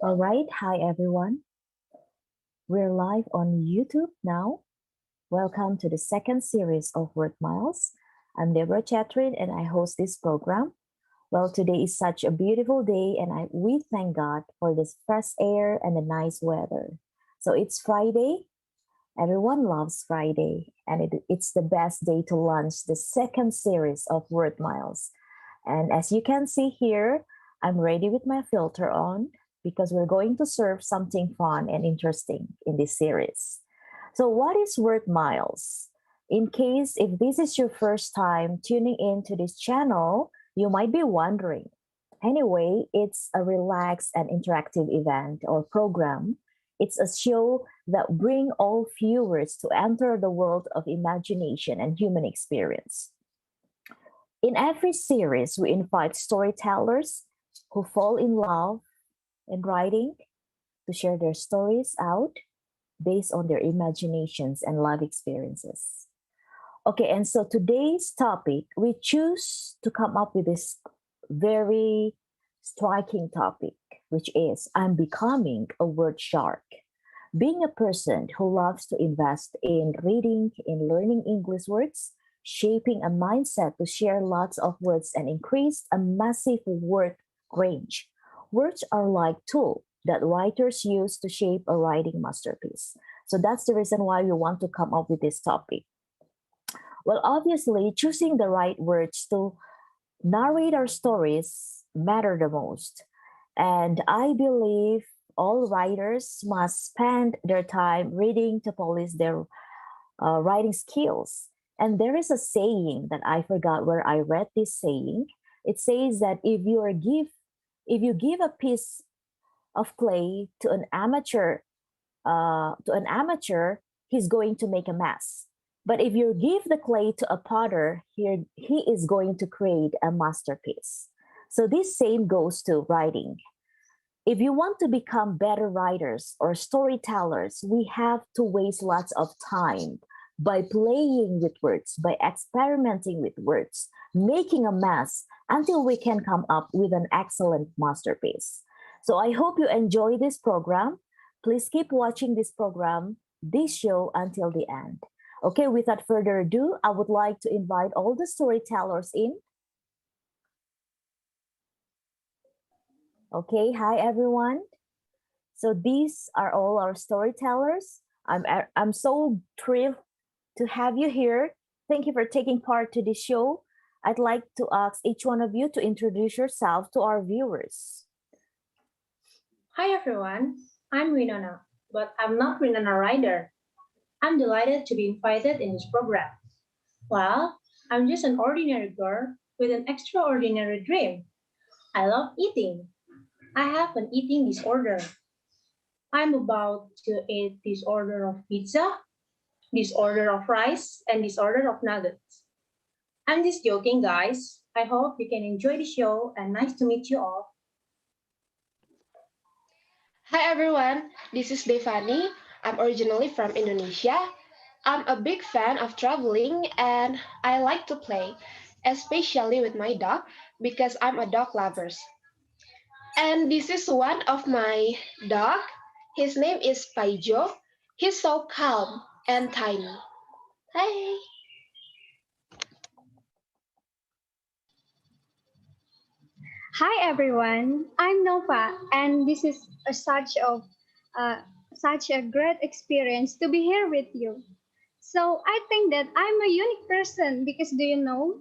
All right, hi everyone. We're live on YouTube now. Welcome to the second series of Word Miles. I'm Debora Chaterin and I host this program. Well, today is such a beautiful day and we thank God for this fresh air and the nice weather. So it's Friday. Everyone loves Friday and it's the best day to launch the second series of Word Miles. And as you can see here, I'm ready with my filter on because we're going to serve something fun and interesting in this series. So, what is Word Miles? In case if this is your first time tuning into this channel, you might be wondering. Anyway, it's a relaxed and interactive event or program. It's a show that bring all viewers to enter the world of imagination and human experience. In every series, we invite storytellers who fall in love in writing to share their stories out based on their imaginations and life experiences. Okay, and so today's topic, we choose to come up with this very striking topic, which is I'm becoming a word shark. Being a person who loves to invest in reading, in learning English words, shaping a mindset to share lots of words and increase a massive word range. Words are like tools that writers use to shape a writing masterpiece. So that's the reason why we want to come up with this topic. Well, obviously, choosing the right words to narrate our stories matter the most. And I believe all writers must spend their time reading to polish their writing skills. And there is a saying that I forgot where I read this saying. It says that if you give a piece of clay to an amateur, he's going to make a mess. But if you give the clay to a potter, he is going to create a masterpiece. So this same goes to writing. If you want to become better writers or storytellers, we have to waste lots of time by playing with words, by experimenting with words, making a mess until we can come up with an excellent masterpiece. So I hope you enjoy this program. Please keep watching this program, this show until the end. Okay, without further ado, I would like to invite all the storytellers in. Okay, hi everyone. So these are all our storytellers. I'm so thrilled to have you here. Thank you for taking part to this show. I'd like to ask each one of you to introduce yourself to our viewers. Hi everyone, I'm Winona, but I'm not Winona Ryder. I'm delighted to be invited in this program. Well, I'm just an ordinary girl with an extraordinary dream. I love eating. I have an eating disorder. I'm about to eat disorder of pizza, disorder of rice, and disorder of nuggets. I'm just joking, guys. I hope you can enjoy the show and nice to meet you all. Hi everyone, this is Devani. I'm originally from Indonesia. I'm a big fan of traveling and I like to play, especially with my dog because I'm a dog lover. And this is one of my dog. His name is Paijo. He's so calm and tiny. Hey. Hi everyone, I'm Nova, and this is uh, such a great experience to be here with you. So I think that I'm a unique person because do you know,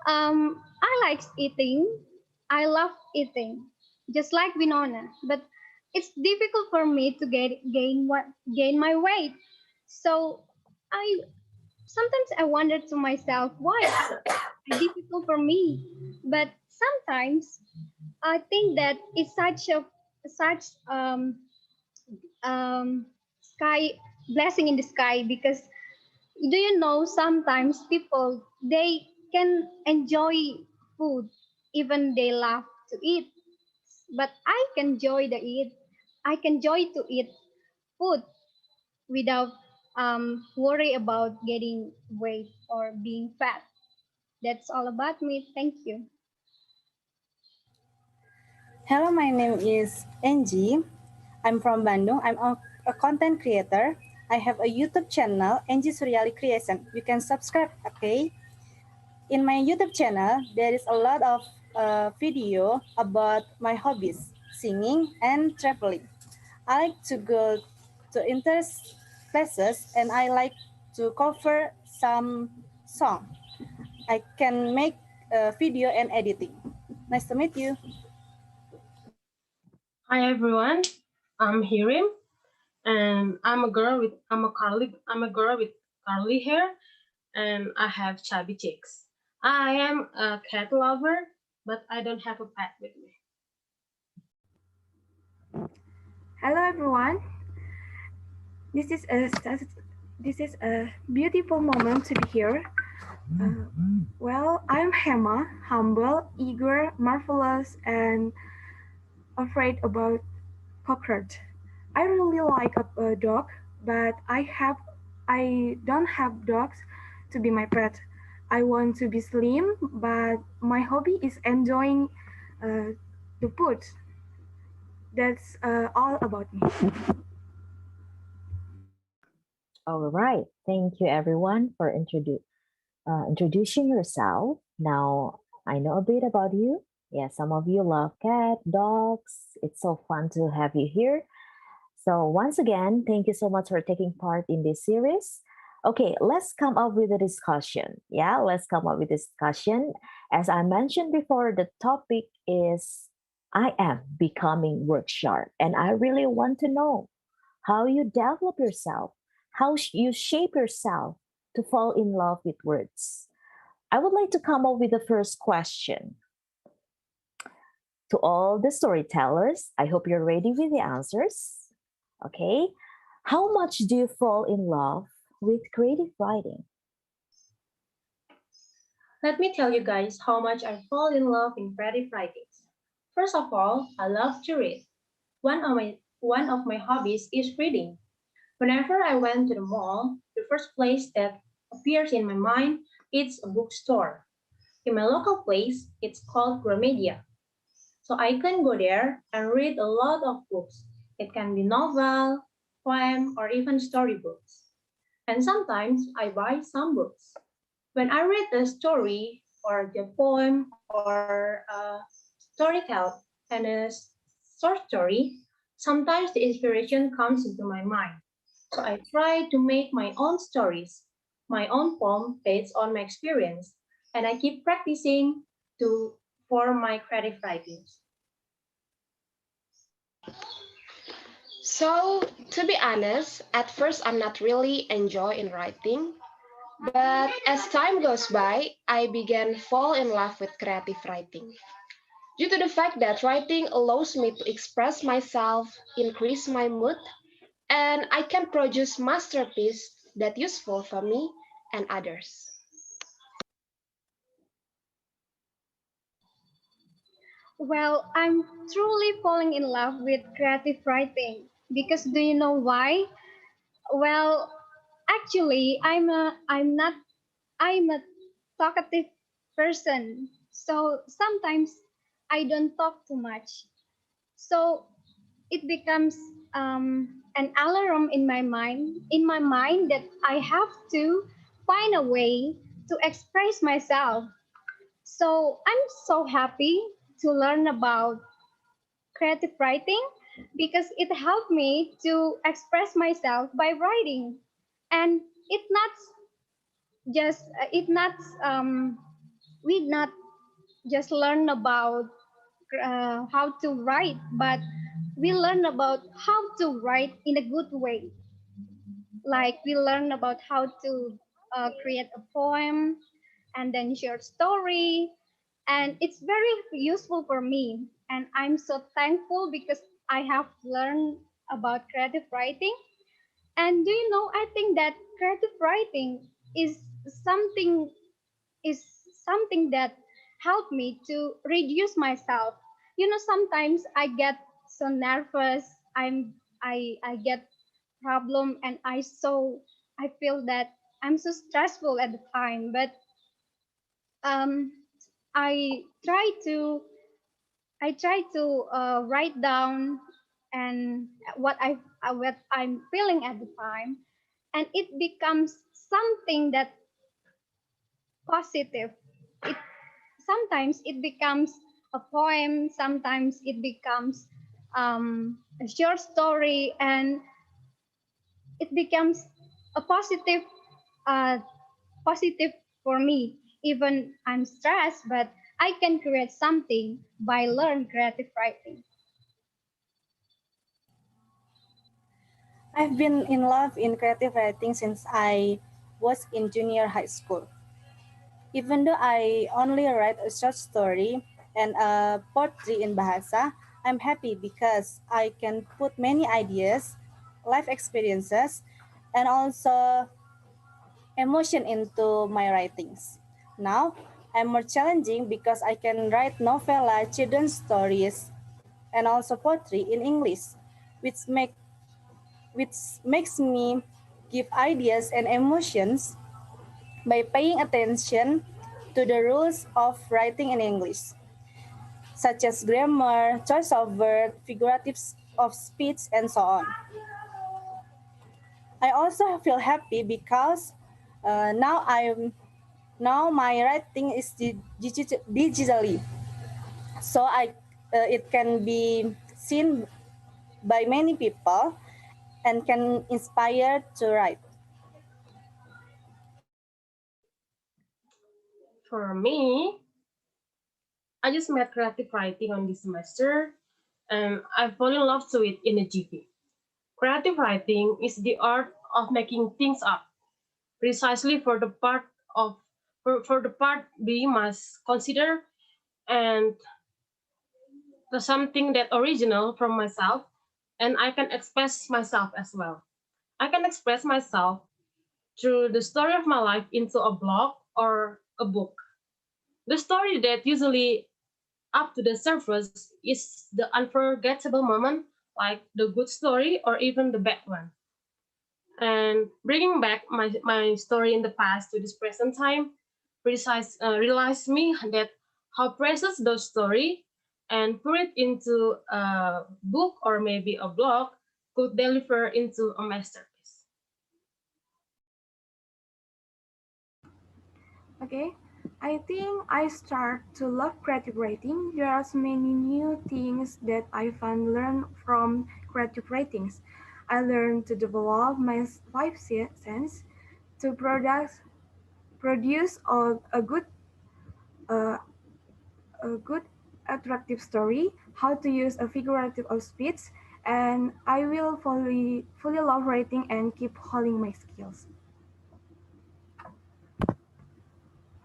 I like eating. I love eating, just like Winona. But it's difficult for me to gain my weight. So I sometimes I wonder to myself why it's difficult for me. But sometimes I think that it's such sky blessing in the sky because do you know sometimes people they can enjoy food even they love to eat, but I can enjoy the eat. I can enjoy to eat food without worry about getting weight or being fat. That's all about me. Thank you. Hello, my name is Angie. I'm from Bandung. I'm a content creator. I have a YouTube channel, Angie Suryali Creation. You can subscribe, okay? In my YouTube channel, there is a lot of video about my hobbies, singing and traveling. I like to go to interest places and I like to cover some song. I can make video and editing. Nice to meet you. Hi everyone, I'm Hirim, and I'm a girl with curly hair, and I have chubby cheeks. I am a cat lover, but I don't have a pet with me. Hello everyone. This is a this is a beautiful moment to be here. Well, I'm Hema, humble, eager, marvelous, and afraid about cockroach. I really like a dog, but I don't have dogs to be my pet. I want to be slim, but my hobby is enjoying the food. That's all about me. All right. Thank you, everyone, for introducing yourself. Now, I know a bit about you. Yeah, some of you love cat, dogs. It's so fun to have you here. So, once again, thank you so much for taking part in this series. Okay, let's come up with a discussion. Yeah, let's come up with discussion. As I mentioned before, the topic is I am becoming work sharp, and I really want to know how you develop yourself, how you shape yourself to fall in love with words. I would like to come up with the first question to all the storytellers. I hope you're ready with the answers. Okay. How much do you fall in love with creative writing? Let me tell you guys how much I fall in love in creative writing. First of all, I love to read. One of my hobbies is reading. Whenever I went to the mall, the first place that appears in my mind is a bookstore. In my local place, it's called Gramedia. So I can go there and read a lot of books. It can be novel, poem, or even storybooks. And sometimes I buy some books. When I read a story or the poem or a storytell and short story, sometimes the inspiration comes into my mind. So I try to make my own stories, my own poem based on my experience, and I keep practicing to for my creative writings. So, to be honest, at first I'm not really enjoying writing, but as time goes by, I began fall in love with creative writing. Due to the fact that writing allows me to express myself, increase my mood, and I can produce masterpiece that useful for me and others. Well, I'm truly falling in love with creative writing because do you know why? Well, actually, I'm a talkative person. So sometimes I don't talk too much. So it becomes an alarm in my mind that I have to find a way to express myself. So I'm so happy to learn about creative writing because it helped me to express myself by writing, and it not just it not we not just learn about how to write, but we learn about how to write in a good way. Like we learn about how to create a poem and then short story, and it's very useful for me. And I'm so thankful because I have learned about creative writing. And do you know, I think that creative writing is something is something that helped me to reduce myself. You know, sometimes I get so nervous. I get problem, and I feel that I'm so stressful at the time. But um, I try to I try to write down and what I'm feeling at the time, and it becomes something that positive. It sometimes it becomes a poem, sometimes it becomes a short story, and it becomes a uh, positive for me. Even I'm stressed, but I can create something by learn creative writing. I've been in love in creative writing since I was in junior high school. Even though I only write a short story and a poetry in Bahasa, I'm happy because I can put many ideas, life experiences, and also emotion into my writings. Now, I'm more challenging because I can write novella, children's stories, and also poetry in English, which make which makes me give ideas and emotions by paying attention to the rules of writing in English, such as grammar, choice of word, figurative of speech, and so on. I also feel happy because now my writing is digitally, so it can be seen by many people and can inspire to write. For me, I just met creative writing on this semester and I fall in love to it in a GP. Creative writing is the art of making things up, precisely for the part we must consider and the something that original from myself and I can express myself as well. I can express myself through the story of my life into a blog or a book. The story that usually up to the surface is the unforgettable moment, like the good story or even the bad one. And bringing back my story in the past to this present time, realized me that how precious those story and put it into a book or maybe a blog could deliver into a masterpiece. Okay, I think I start to love creative writing. There are so many new things that I find learn from creative writings. I learned to develop my five sense to produce uh, a good attractive story, how to use a figurative of speech, and I will fully love writing and keep honing my skills.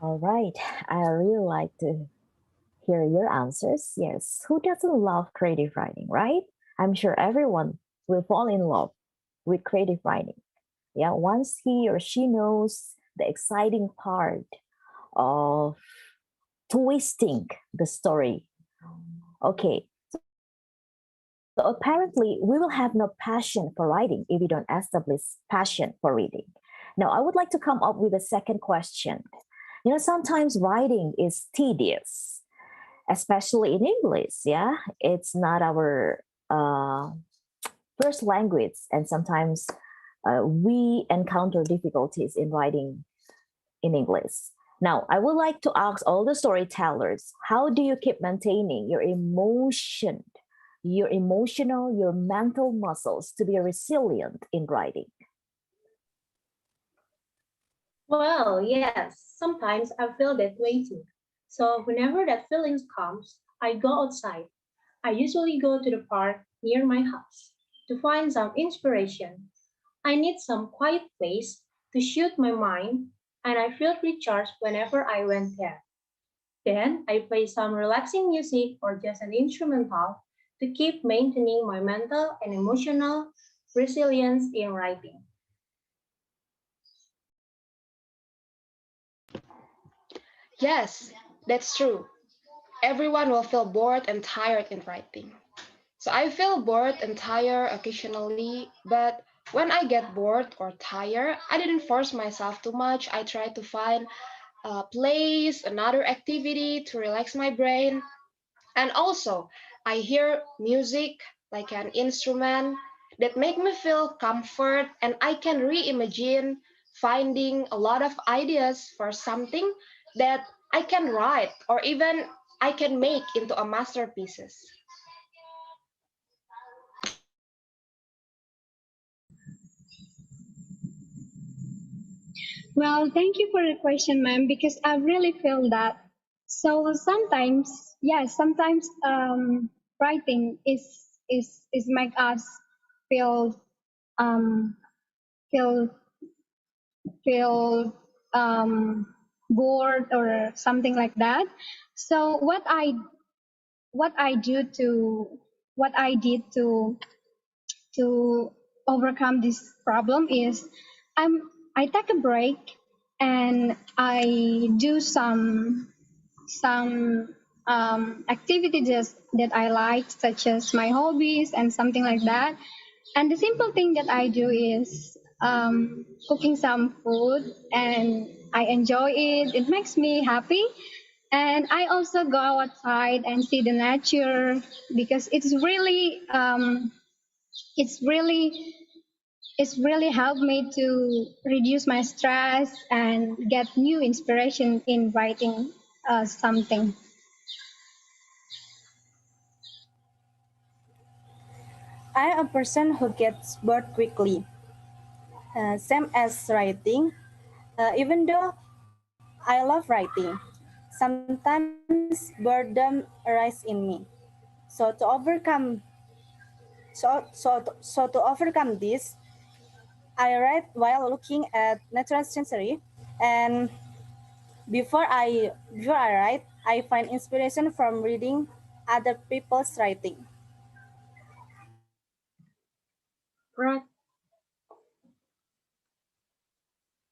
All right. I really like to hear your answers. Yes. Who doesn't love creative writing, right? I'm sure everyone will fall in love with creative writing. Yeah. Once he or she knows the exciting part of twisting the story. Okay. So apparently, we will have no passion for writing if we don't establish passion for reading. Now, I would like to come up with a second question. Sometimes writing is tedious, especially in English. Yeah, it's not our first language, and sometimes we encounter difficulties in writing in English. Now, I would like to ask all the storytellers, how do you keep maintaining your emotional, your mental muscles to be resilient in writing? Well, yes, sometimes I feel that way too. So whenever that feeling comes, I go outside. I usually go to the park near my house to find some inspiration. I need some quiet place to shoot my mind, and I feel recharged whenever I went there. Then I play some relaxing music or just an instrumental to keep maintaining my mental and emotional resilience in writing. Yes, that's true. Everyone will feel bored and tired in writing. So I feel bored and tired occasionally, but when I get bored or tired, I didn't force myself too much. I try to find a place, another activity to relax my brain. And also, I hear music like an instrument that make me feel comfort, and I can reimagine finding a lot of ideas for something that I can write or even I can make into a masterpieces. Well, thank you for the question, ma'am, because I really feel that. So sometimes, yes, sometimes writing is make us feel um, feel feel bored or something like that. So what I do to what I did to overcome this problem is I'm I take a break and I do some activities that I like, such as my hobbies and something like that. And the simple thing that I do is cooking some food, and I enjoy it. It makes me happy. And I also go outside and see the nature because it's really it's really helped me to reduce my stress and get new inspiration in writing something. I am a person who gets bored quickly, same as writing. Even though I love writing, sometimes boredom arises in me. So to overcome so to overcome this, I write while looking at natural scenery, and before I write, I find inspiration from reading other people's writing. Write-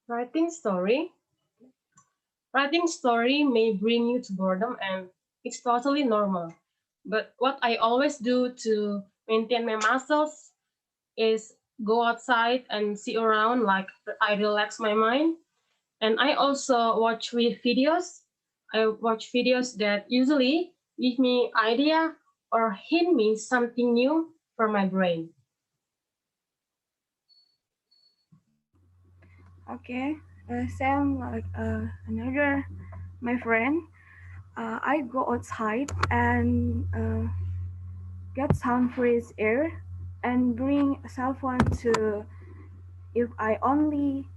Writing story. Writing story may bring you to boredom, and it's totally normal. But what I always do to maintain my muscles is go outside and see around, like I relax my mind. And I also watch videos. I watch videos that usually give me idea or hint me something new for my brain. Okay, same like another my friend. I go outside and get some fresh air and bring a cell phone to if I only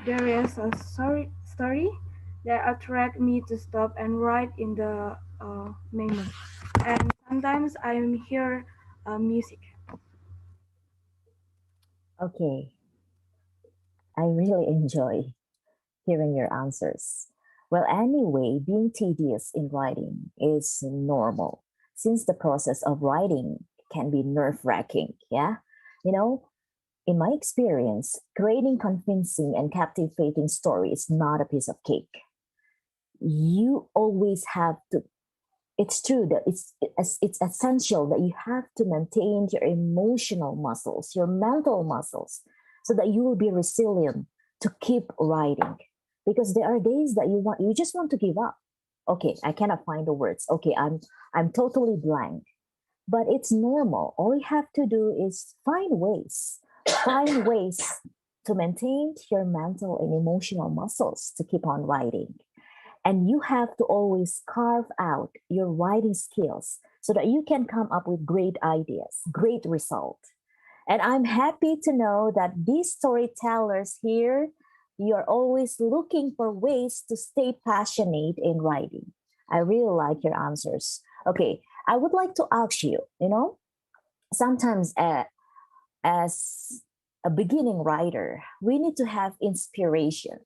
there is a story that attract me to stop and write in the moment. And sometimes I'm hear music. Okay, I really enjoy hearing your answers. Well, anyway, being tedious in writing is normal since the process of writing can be nerve wracking. Yeah. You know, in my experience, creating convincing and captivating story is not a piece of cake. You always have to, it's true that it's essential that you have to maintain your emotional muscles, your mental muscles, so that you will be resilient to keep writing. Because there are days that you just want to give up. Okay, I cannot find the words. Okay, I'm totally blank. But it's normal. All you have to do is find ways to maintain your mental and emotional muscles to keep on writing. And you have to always carve out your writing skills so that you can come up with great ideas, great result. And I'm happy to know that these storytellers here, you're always looking for ways to stay passionate in writing. I really like your answers. Okay, I would like to ask you, sometimes as a beginning writer, we need to have inspiration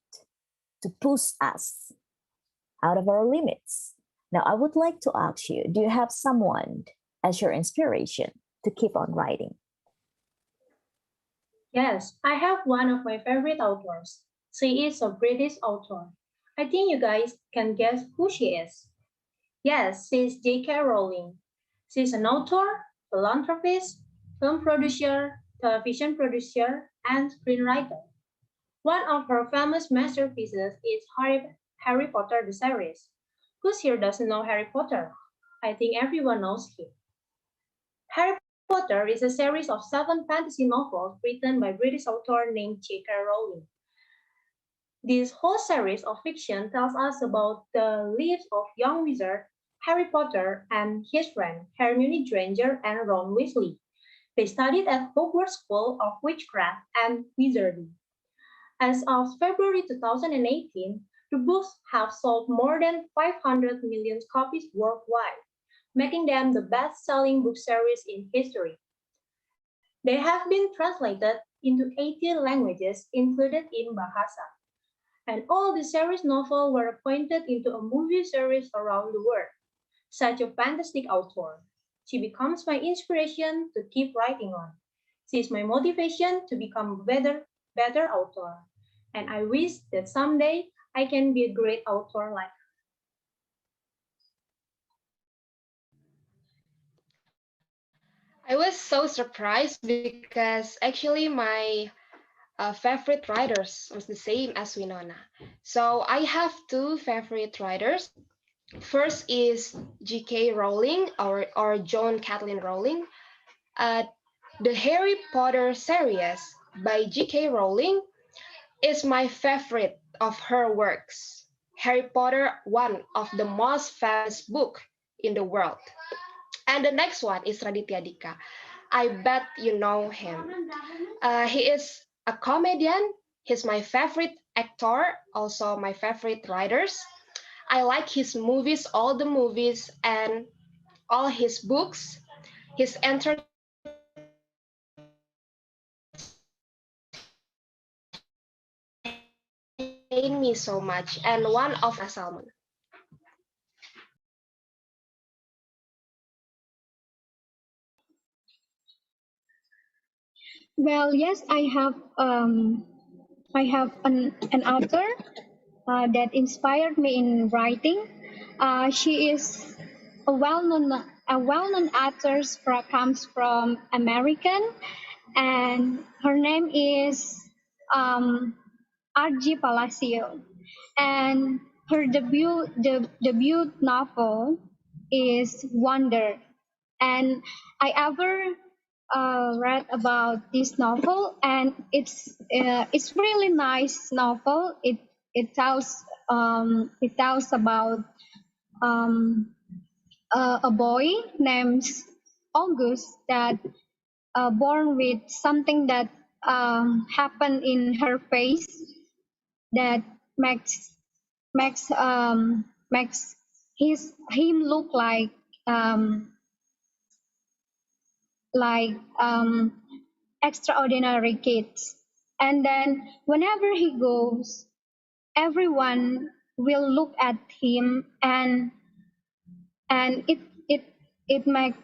to push us out of our limits. Now, I would like to ask you, do you have someone as your inspiration to keep on writing? Yes, I have one of my favorite authors. She is a British author. I think you guys can guess who she is. Yes, she's J.K. Rowling. She's an author, philanthropist, film producer, television producer, and screenwriter. One of her famous masterpieces is Harry Potter the series. Who here doesn't know Harry Potter? I think everyone knows him. Harry Potter is a series of 7 fantasy novels written by British author named J.K. Rowling. This whole series of fiction tells us about the lives of young wizard Harry Potter and his friend Hermione Granger and Ron Weasley. They studied at Hogwarts School of Witchcraft and Wizardry. As of February 2018, the books have sold more than 500 million copies worldwide, making them the best-selling book series in history. They have been translated into 80 languages, included in Bahasa, and all the series novels were appointed into a movie series around the world. Such a fantastic author. She becomes my inspiration to keep writing on. She is my motivation to become a better author. And I wish that someday I can be a great author like her. I was so surprised because actually my favorite writers was the same as Winona. So I have two favorite writers. First is J.K. Rowling or John Kathleen Rowling. Uh, the Harry Potter series by J.K. Rowling is my favorite of her works. Harry Potter, one of the most famous book in the world. And the next one is Raditya Dika. I bet you know him. He is a comedian. He's my favorite actor, also my favorite writers. I like his movies, all the movies, and all his books. His entertainment entertain me so much. And one of Salmon. Well, yes, I have an author that inspired me in writing. She is a well-known actress comes from American, and her name is um, R.G. Palacio, and her debut novel is Wonder, and I ever read about this novel, and it's really nice novel. It tells about um, a boy named August that born with something that happened in her face that makes makes him look um, like extraordinary kids. And then whenever he goes, everyone will look at him, and it it make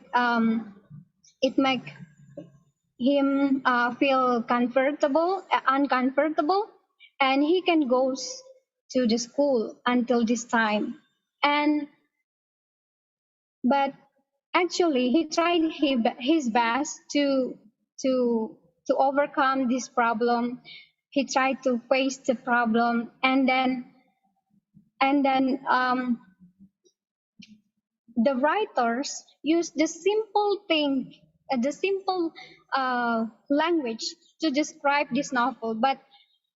it make him feel uncomfortable, and he can go to the school until this time. And but actually, he tried his best to to overcome this problem. He tried to face the problem, and then the writers use the simple language to describe this novel, but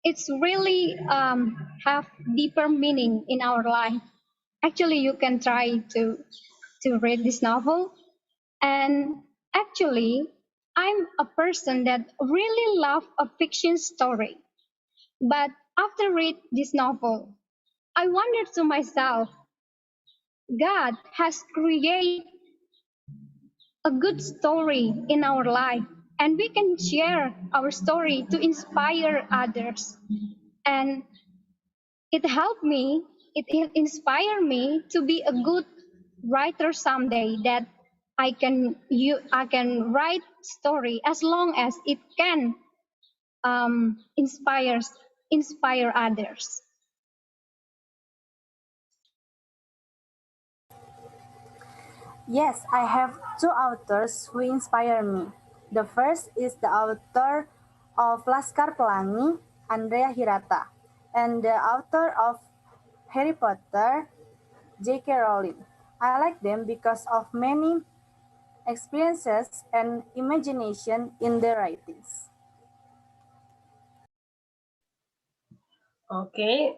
it's really have deeper meaning in our life. Actually, you can try to read this novel. And actually, I'm a person that really love a fiction story. But after read this novel, I wondered to myself, God has created a good story in our life, and we can share our story to inspire others. And it helped me, it inspired me to be a good writer someday, that I can write story as long as it can inspire others. Yes, I have two authors who inspire me. The first is the author of Laskar Pelangi, Andrea Hirata, and the author of Harry Potter, J.K. Rowling. I like them because of many experiences and imagination in their writings. Okay,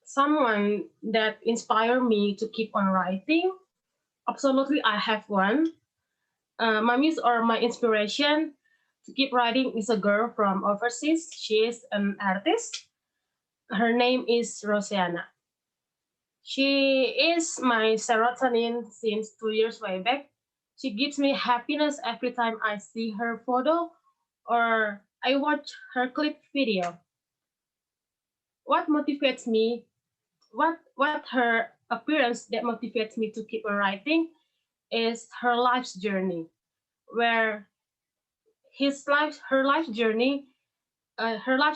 someone that inspired me to keep on writing. Absolutely, I have one. My muse or my inspiration to keep writing is a girl from overseas. She is an artist. Her name is Rosiana. She is my serotonin since 2 years way back. She gives me happiness every time I see her photo or I watch her clip video. What motivates me, what her appearance that motivates me to keep on writing is her life's journey, where her life's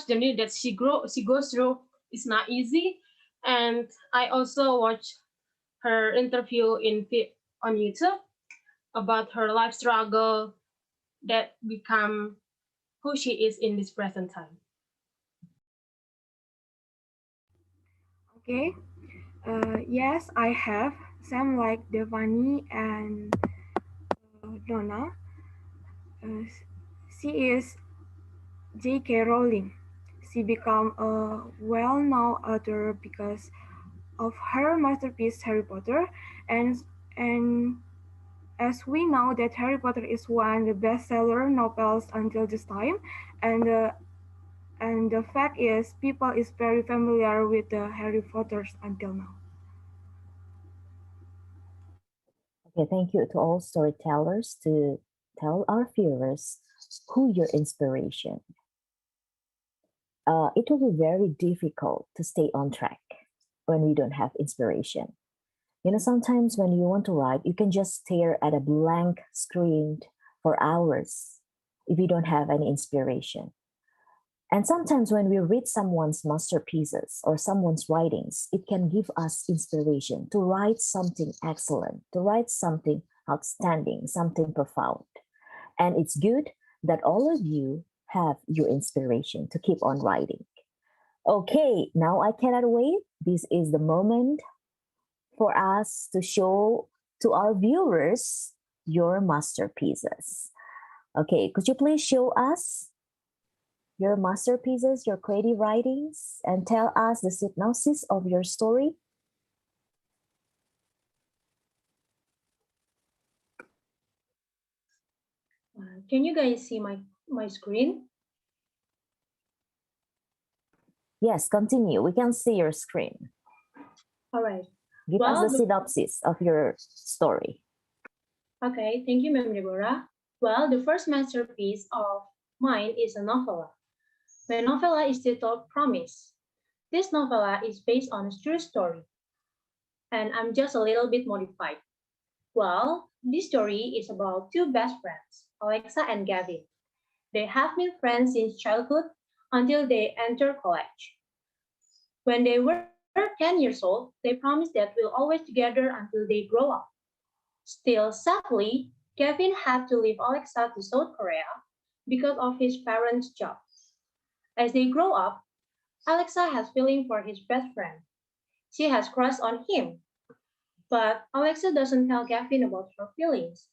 journey that she goes through is not easy. And I also watch her interview on YouTube about her life struggle that become who she is in this present time. Okay. Yes, I have. Same like Devani and Donna. Uh, she is J.K. Rowling. She became a well-known author because of her masterpiece Harry Potter, and and as we know that Harry Potter is one of the bestseller novels until this time, and the fact is people is very familiar with the Harry Potters until now. Okay, thank you to all storytellers to tell our viewers who your inspiration. It will be very difficult to stay on track when we don't have inspiration. You know, sometimes when you want to write, you can just stare at a blank screen for hours if you don't have any inspiration. And sometimes when we read someone's masterpieces or someone's writings, it can give us inspiration to write something excellent, to write something outstanding, something profound. And it's good that all of you have your inspiration to keep on writing. Okay, now I cannot wait. This is the moment for us to show to our viewers your masterpieces. Okay, could you please show us your masterpieces, your creative writings, and tell us the synopsis of your story? Can you guys see my screen? Yes, continue. We can see your screen. All right. Give us the synopsis of your story. Okay, thank you, Ma'am Debora. Well, the first masterpiece of mine is a novella. My novella is titled Promise. This novella is based on a true story, and I'm just a little bit modified. Well, this story is about two best friends, Alexa and Gavin. They have been friends since childhood until they enter college. When they were 10 years old, they promised that we'll always together until they grow up. Still, sadly, Gavin had to leave Alexa to South Korea because of his parents' job. As they grow up, Alexa has feeling for his best friend. She has crushed on him, but Alexa doesn't tell Gavin about her feelings.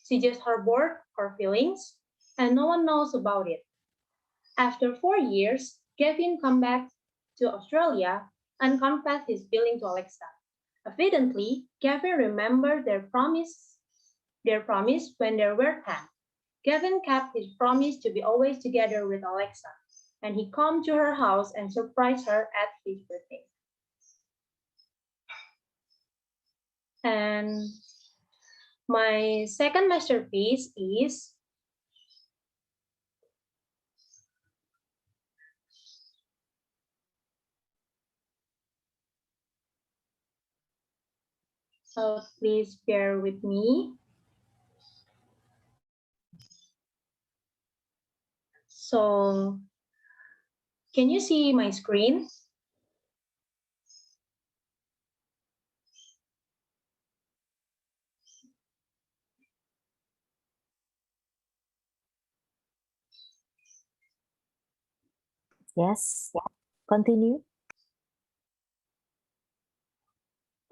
She just harbored her feelings, and no one knows about it. After 4 years, Gavin comes back to Australia and confessed his feeling to Alexa. Evidently, Gavin remembered their promise when they were 10. Gavin kept his promise to be always together with Alexa, and he came to her house and surprised her at his birthday. And my second masterpiece is please bear with me. So, can you see my screen? Yes, continue.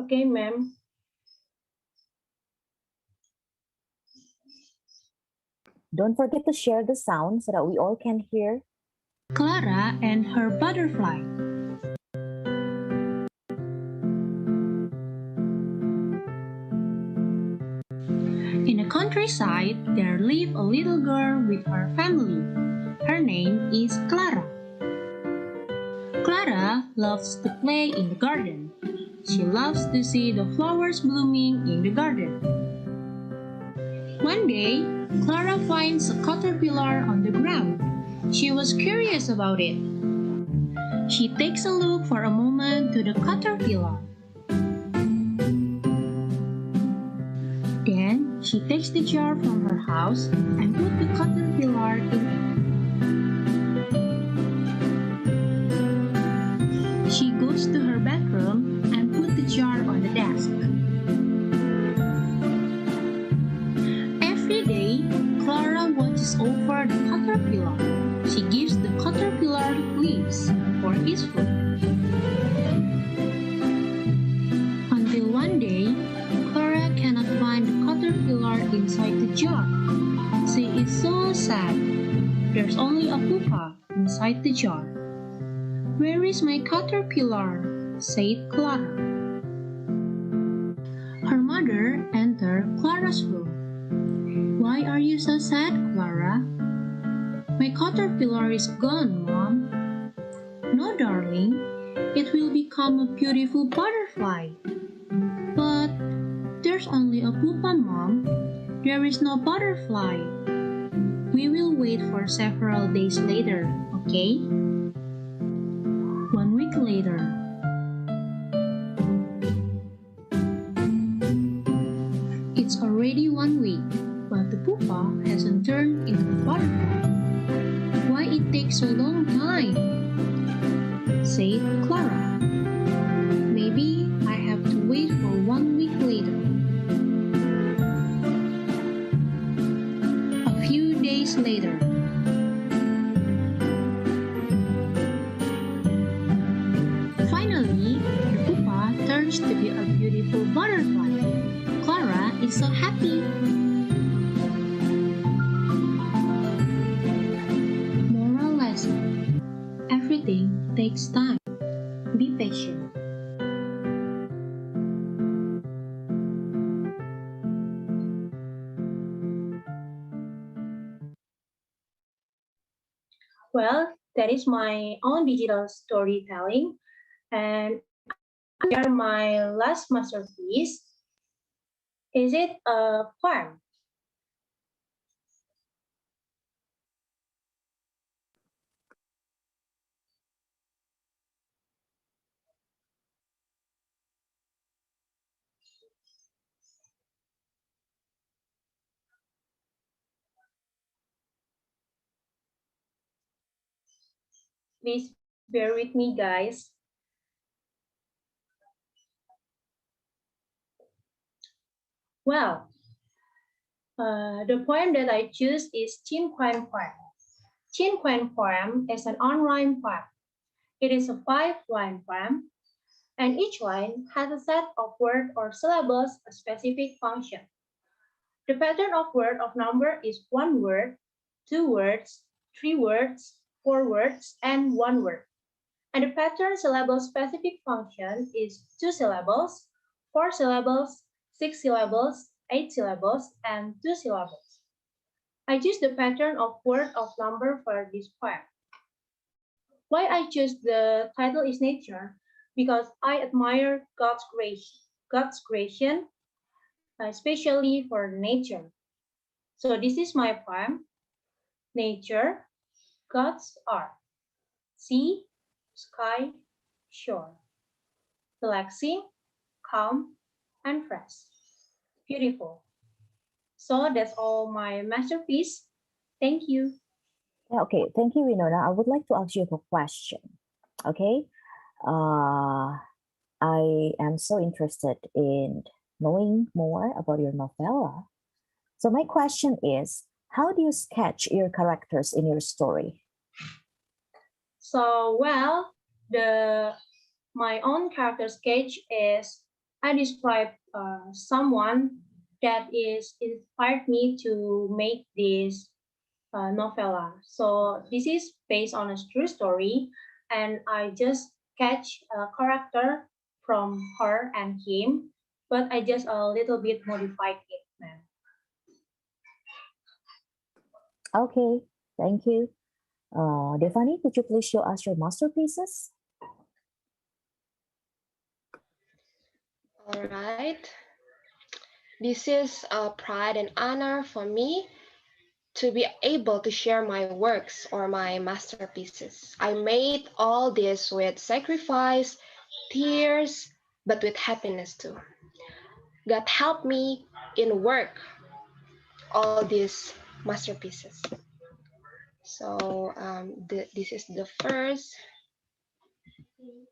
Okay, ma'am. Don't forget to share the sound so that we all can hear. Clara and her butterfly. In the countryside, there lived a little girl with her family. Her name is Clara. Clara loves to play in the garden. She loves to see the flowers blooming in the garden. One day, Clara finds a caterpillar on the ground. She was curious about it. She takes a look for a moment to the caterpillar. Then she takes the jar from her house and put the caterpillar in it. She goes to her bedroom and put the jar on the desk. Every day, Clara watches over the caterpillar. She gives the caterpillar leaves for his food. Until one day, Clara cannot find the caterpillar inside the jar. She is so sad. There's only a pupa inside the jar. "Where is my caterpillar?" said Clara. Her mother entered Clara's room. "Why are you so sad, Clara?" "My caterpillar is gone, Mom." "No, darling, it will become a beautiful butterfly." "But there's only a pupa, Mom. There is no butterfly." "We will wait for several days later, okay?" 1 week later. It's already 1 week, but the pupa hasn't turned into a butterfly. "Why it takes so long time?" said Clara. "Maybe I have to wait for 1 week later." A few days later. Finally, the pupa turns to be a beautiful butterfly. Clara is so happy. Moral lesson: everything takes time. Be patient. Well, that is my own digital storytelling, and I share my last masterpiece. Is it a poem? Please bear with me, guys. Well, the poem that I choose is Chin Quan Poem. Chin Quan Poem is an on-rhyme poem. It is a 5-line poem, and each line has a set of word or syllables, a specific function. The pattern of word of number is 1 word, 2 words, 3 words, 4 words, and 1 word. And the pattern syllable specific function is 2 syllables, 4 syllables, 6 syllables, 8 syllables, and 2 syllables. I choose the pattern of word of number for this poem. Why I choose the title is nature? Because I admire God's creation, especially for nature. So this is my poem, Nature, God's art. Sea, sky, shore. Relaxing, calm, and fresh. Beautiful. So that's all my masterpiece. Thank you. Yeah, okay, thank you, Winona. I would like to ask you a question. Okay, I am so interested in knowing more about your novella. So my question is, how do you sketch your characters in your story? So, well, my own character sketch is I describe someone that is inspired me to make this novella. So this is based on a true story, and I just catch a character from her and him, but I just a little bit modified it, man. Okay, thank you. Devani, could you please show us your masterpieces? All right. This is a pride and honor for me to be able to share my works or my masterpieces. I made all this with sacrifice, tears, but with happiness too. God helped me in work all these masterpieces. So this is the first,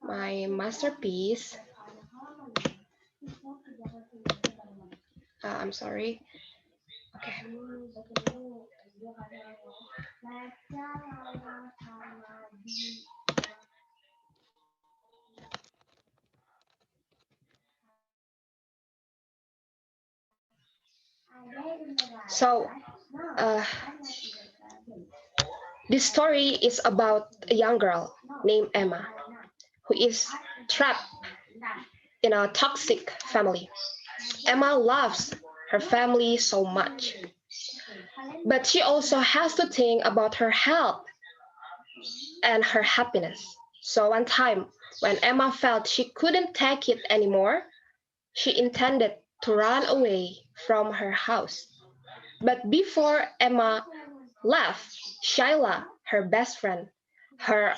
my masterpiece. I'm sorry. Okay. So, uh, this story is about a young girl named Emma who is trapped in a toxic family. Emma loves her family so much, but she also has to think about her health and her happiness. So one time, when Emma felt she couldn't take it anymore, she intended to run away from her house. But before Emma left, Shyla, her best friend, her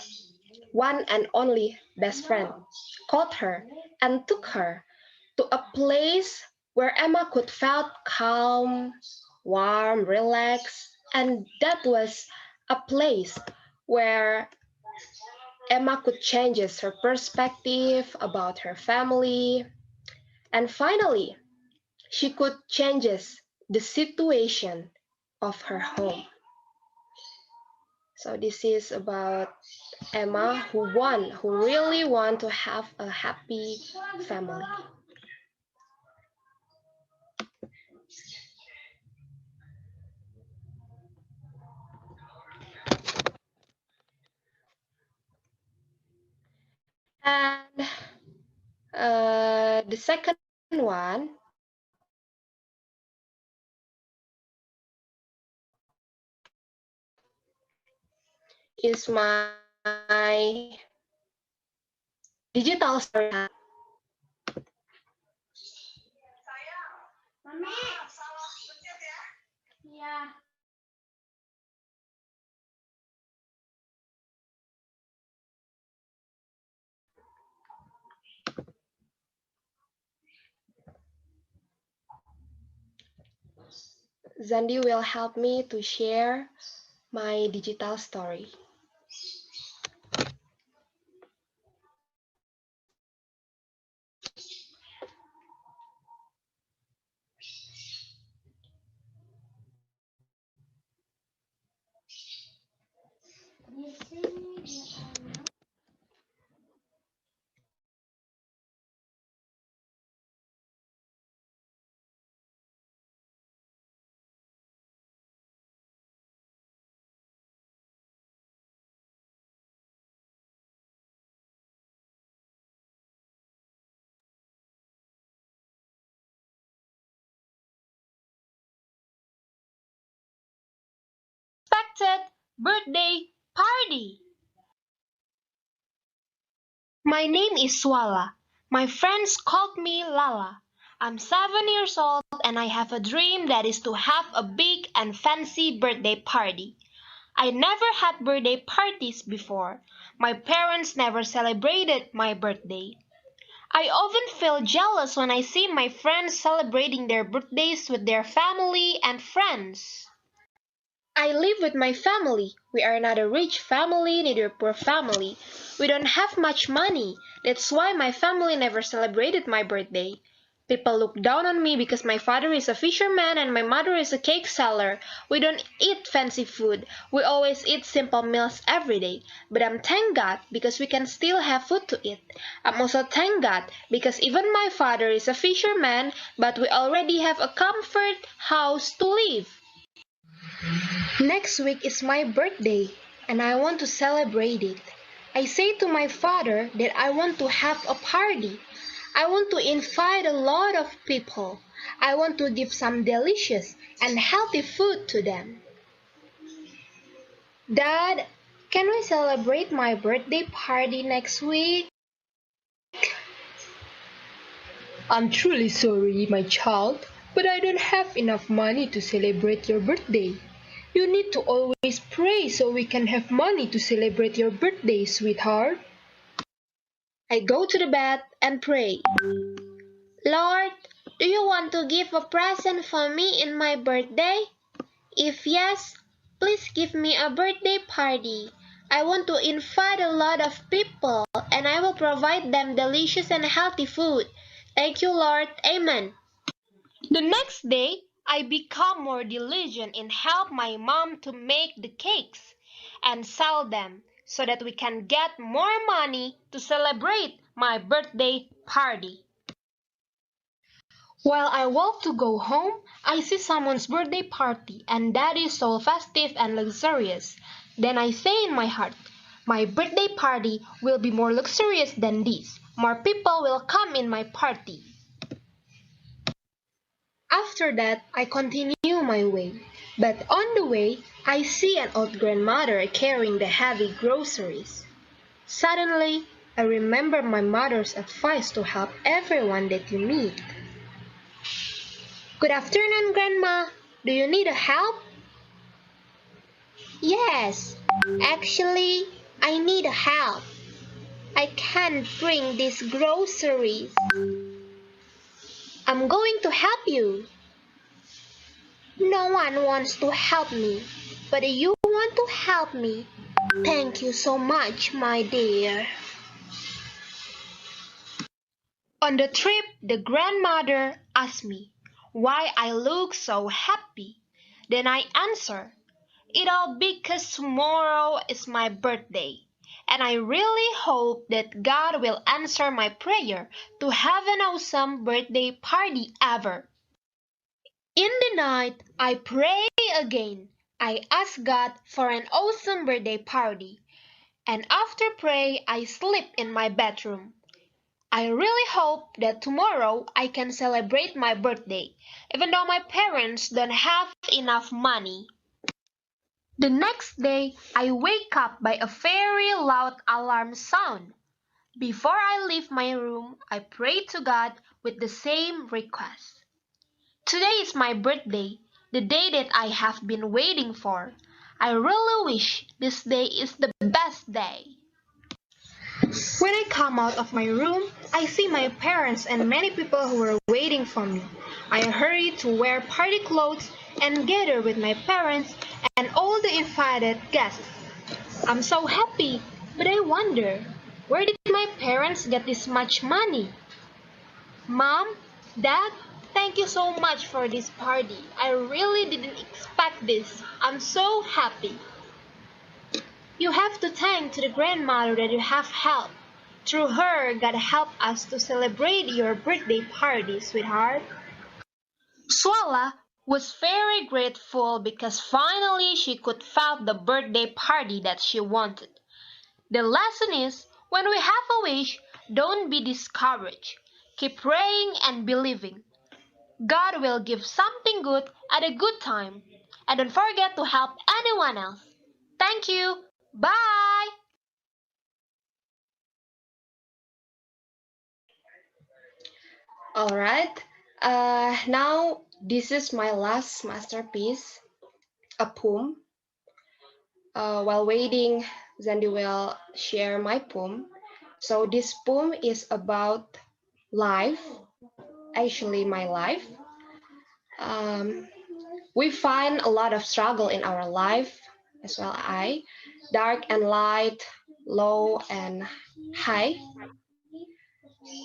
one and only best friend, caught her and took her to a place where Emma could feel calm, warm, relaxed, and that was a place where Emma could change her perspective about her family, and finally, she could change the situation of her home. So this is about Emma who really want to have a happy family. And the second one is my digital storytelling. Zandi will help me to share my digital story. Unexpected birthday party. My name is Swala. My friends called me Lala. I'm 7 years old and I have a dream that is to have a big and fancy birthday party. I never had birthday parties before. My parents never celebrated my birthday. I often feel jealous when I see my friends celebrating their birthdays with their family and friends. I live with my family. We are not a rich family, neither a poor family. We don't have much money. That's why my family never celebrated my birthday. People look down on me because my father is a fisherman and my mother is a cake seller. We don't eat fancy food. We always eat simple meals every day. But I'm thank God because we can still have food to eat. I'm also thank God because even my father is a fisherman, but we already have a comfort house to live. Next week is my birthday, and I want to celebrate it. I say to my father that I want to have a party. I want to invite a lot of people. I want to give some delicious and healthy food to them. Dad, can we celebrate my birthday party next week? I'm truly sorry, my child, but I don't have enough money to celebrate your birthday. You need to always pray so we can have money to celebrate your birthday, sweetheart. I go to the bed and pray. Lord, do you want to give a present for me in my birthday? If yes, please give me a birthday party. I want to invite a lot of people and I will provide them delicious and healthy food. Thank you, Lord. Amen. The next day, I become more diligent in help my mom to make the cakes and sell them so that we can get more money to celebrate my birthday party. While I walk to go home, I see someone's birthday party and that is so festive and luxurious. Then I say in my heart, my birthday party will be more luxurious than this. More people will come in my party. After that, I continue my way. But on the way, I see an old grandmother carrying the heavy groceries. Suddenly, I remember my mother's advice to help everyone that you meet. Good afternoon, Grandma. Do you need help? Yes, actually, I need help. I can't bring these groceries. I'm going to help you. No one wants to help me, but you want to help me. Thank you so much, my dear. On the trip, the grandmother asked me why I look so happy. Then I answer, it all because tomorrow is my birthday, and I really hope that God will answer my prayer to have an awesome birthday party ever. In the night, I pray again. I ask God for an awesome birthday party, and after pray, I sleep in my bedroom. I really hope that tomorrow I can celebrate my birthday, even though my parents don't have enough money. The next day, I wake up by a very loud alarm sound. Before I leave my room, I pray to God with the same request. Today is my birthday, the day that I have been waiting for. I really wish this day is the best day. When I come out of my room, I see my parents and many people who were waiting for me. I hurry to wear party clothes and gather with my parents and all the invited guests. I'm so happy, but I wonder, where did my parents get this much money? Mom, Dad, thank you so much for this party. I really didn't expect this. I'm so happy. You have to thank to the grandmother that you have helped. Through her, God helped us to celebrate your birthday party, sweetheart. Swala was very grateful because finally she could have the birthday party that she wanted. The lesson is, when we have a wish, don't be discouraged. Keep praying and believing. God will give something good at a good time. And don't forget to help anyone else. Thank you. Bye. All right. Now this is my last masterpiece, a poem. While waiting, Zandi will share my poem. So this poem is about life, actually my life. Um, we find a lot of struggle in our life, as well I, dark and light, low and high.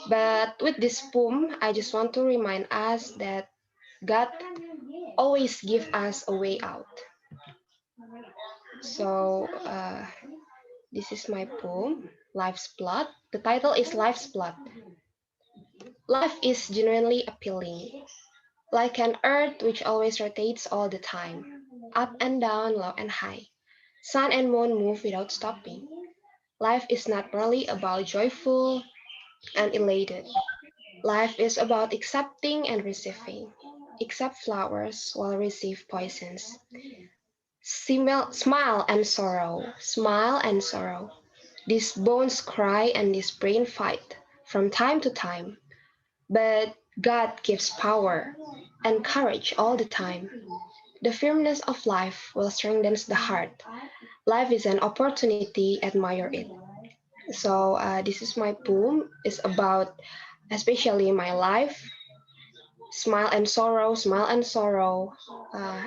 But with this poem, I just want to remind us that God always give us a way out. So this is my poem, Life's Blood. The title is Life's Blood. Life is genuinely appealing, like an earth which always rotates all the time. up and down, low and high. Sun and moon move without stopping. Life is not merely about joyful and elated. Life is about accepting and receiving. Accept flowers while receive poisons. Smile and sorrow, smile and sorrow. These bones cry and this brain fight from time to time. But God gives power and courage all the time. The firmness of life will strengthen the heart. Life is an opportunity, admire it. So this is my poem. It's about especially my life. Smile and sorrow, smile and sorrow.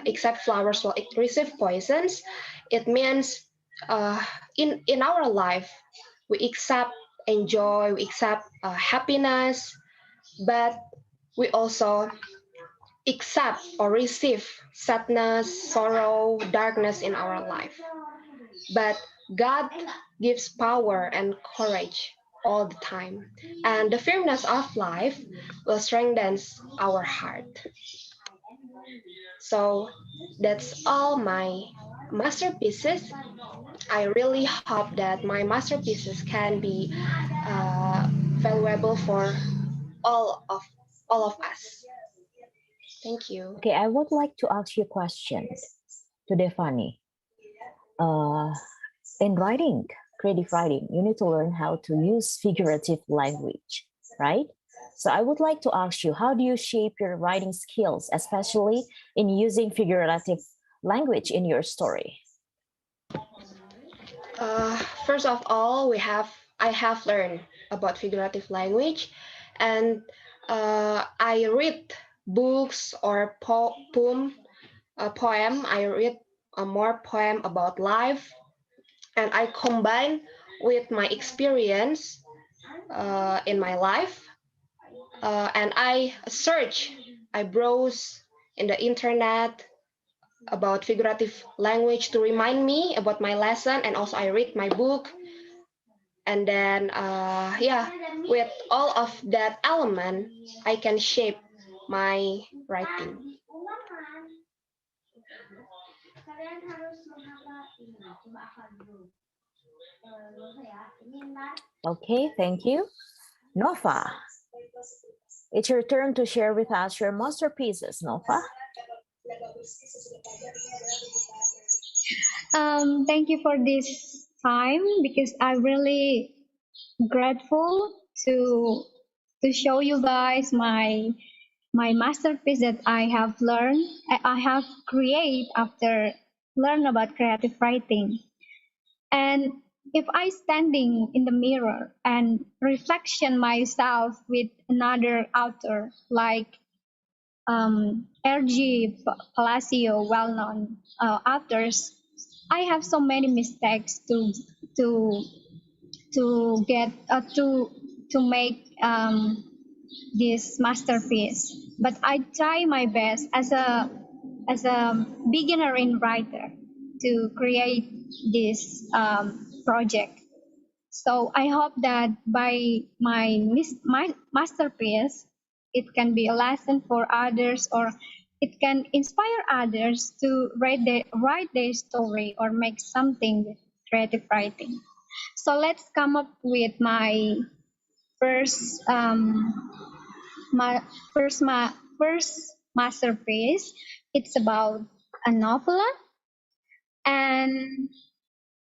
Accept flowers will receive poisons. It means in our life we accept enjoy, we accept happiness, but we also accept or receive sadness, sorrow, darkness in our life. But God gives power and courage all the time. And the firmness of life will strengthen our heart. So that's all my masterpieces. I really hope that my masterpieces can be valuable for all of all of us. Thank you. Okay, I would like to ask you a question to Devani. In writing, creative writing, you need to learn how to use figurative language, right? So I would like to ask you, how do you shape your writing skills, especially in using figurative language in your story? First of all, I have learned about figurative language, and I read books or poem. I read a more poem about life, and I combine with my experience in my life, and I browse in the internet about figurative language to remind me about my lesson, and also I read my book, and then yeah, with all of that element I can shape my writing. Okay, thank you. Nova, it's your turn to share with us your masterpieces, Nova. Thank you for this time because I'm really grateful to to show you guys my masterpiece that I have learned. I have create after learn about creative writing. And if I standing in the mirror and reflection myself with another author like R.G. Palacio, well-known authors, I have so many mistakes to get to make this masterpiece. But I try my best as a beginner in writer to create this project. So I hope that by my masterpiece, it can be a lesson for others, or it can inspire others to write their story or make something with creative writing. So let's come up with my first first masterpiece. It's about a novella, and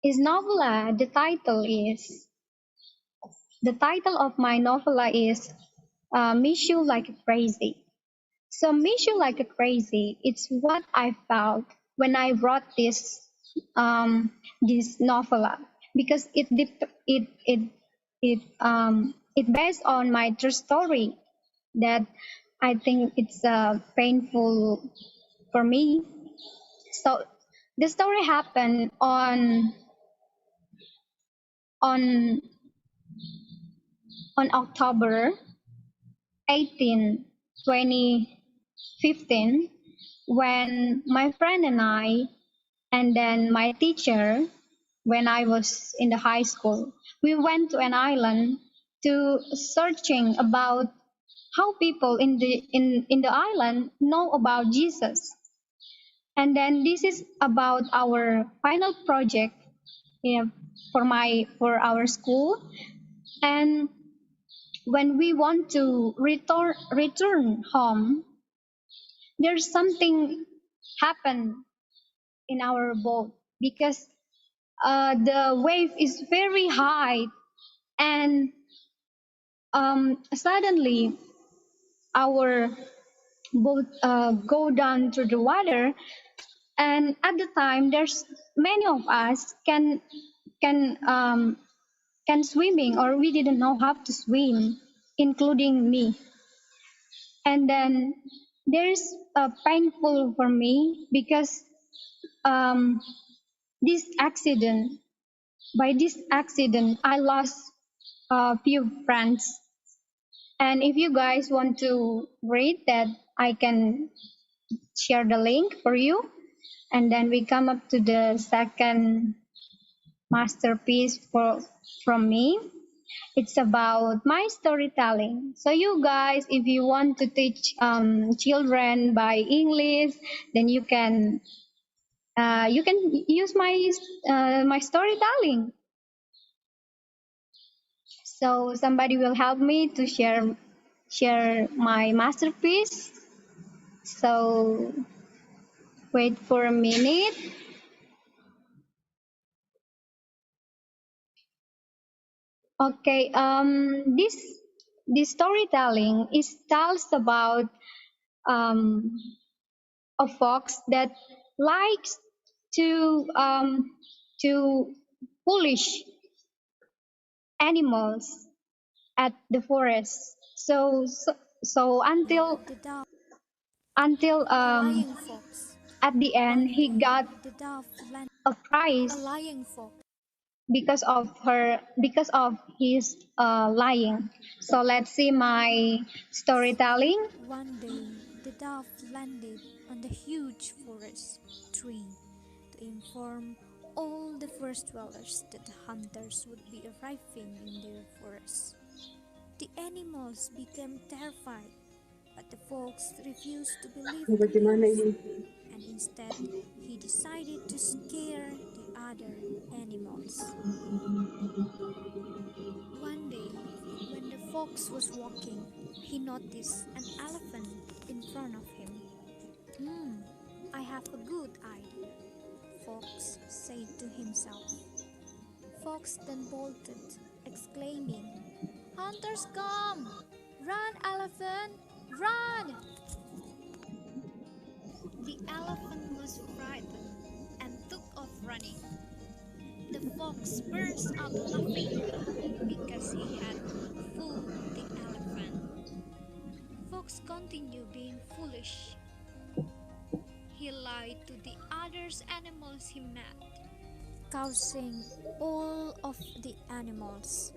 his novella, the title of my novella is Miss You Like Crazy. So Miss You Like Crazy, it's what I felt when I wrote this novella, because it based on my true story that I think it's painful for me. So the story happened on October 18, 2015, when my friend and I, and then my teacher, when I was in the high school, we went to an island to searching about how people in the island know about Jesus. And then this is about our final project, for our school. And when we want to return home, there's something happen in our boat because the wave is very high, and suddenly our boat go down to the water. And at the time, there's many of us can can swimming, or we didn't know how to swim, including me. And then there's painful for me because um, this accident by this accident I lost a few friends. And if you guys want to read that, I can share the link for you. And then we come up to the second masterpiece from me. It's about my storytelling. So you guys, if you want to teach children by English, then you can use my storytelling. So somebody will help me to share my masterpiece. So wait for a minute. Okay. This storytelling tells about um, a fox that likes to foolish animals at the forest. So The dove, until a lying fox. at the end One he day, got the dove landed. a A prize lying fox. because of his lying. So let's see my storytelling. One day, the dove landed on the huge forest tree to inform all the forest dwellers that the hunters would be arriving in their forest. The animals became terrified, but the fox refused to believe the news, and instead he decided to scare the other animals. One day, when the fox was walking, he noticed an elephant in front of him. I have a good idea, Fox said to himself. Fox then bolted, exclaiming, "Hunters come! Run, elephant! Run!" The elephant was frightened and took off running. The fox burst out laughing because he had fooled the elephant. Fox continued being foolish. He lied to the other animals he met, causing all of the animals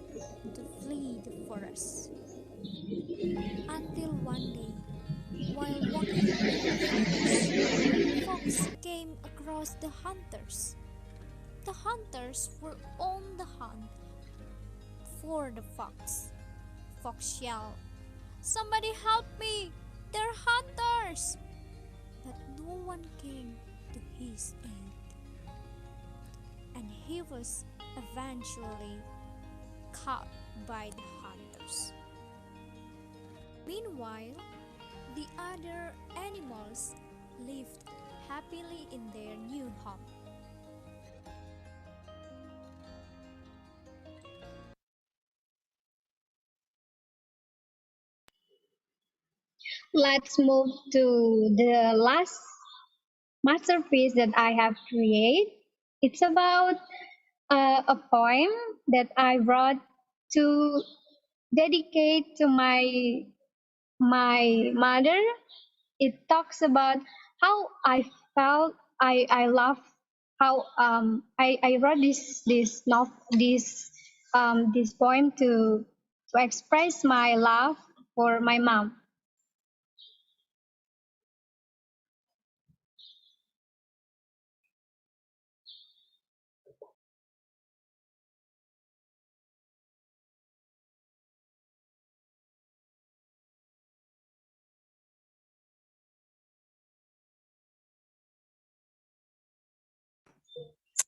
to flee the forest. Until one day, while walking through the forest, Fox came across the hunters. The hunters were on the hunt for the fox. Fox yelled, "Somebody help me! They're hunters!" But no one came to his aid, and he was eventually caught by the hunters. Meanwhile, the other animals lived happily in their new home. Let's move to the last masterpiece that I have created. It's about a poem that I wrote to dedicate to my mother. It talks about how I felt. I love how I wrote this poem to express my love for my mom.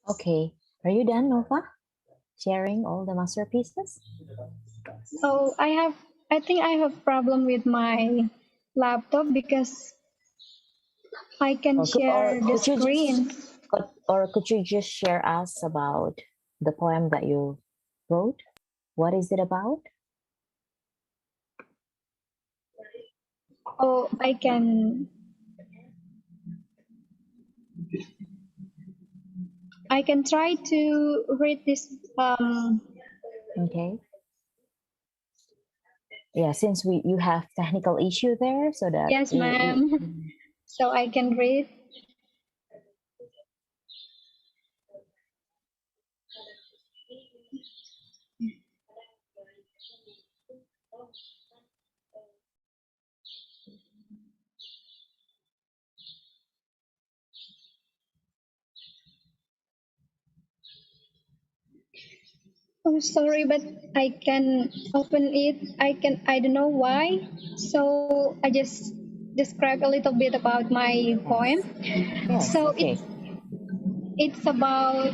Okay, are you done, Nova? Sharing all the masterpieces? Oh, I think I have problem with my laptop because I can share the screen. Could you just share us about the poem that you wrote? What is it about? Oh, I can try to read this. Okay. Yeah, since you have technical issue there, so that Yes, ma'am. So I can read. Oh, sorry, but I can open it. I don't know why. So I just describe a little bit about my poem. Yes, So okay. it's about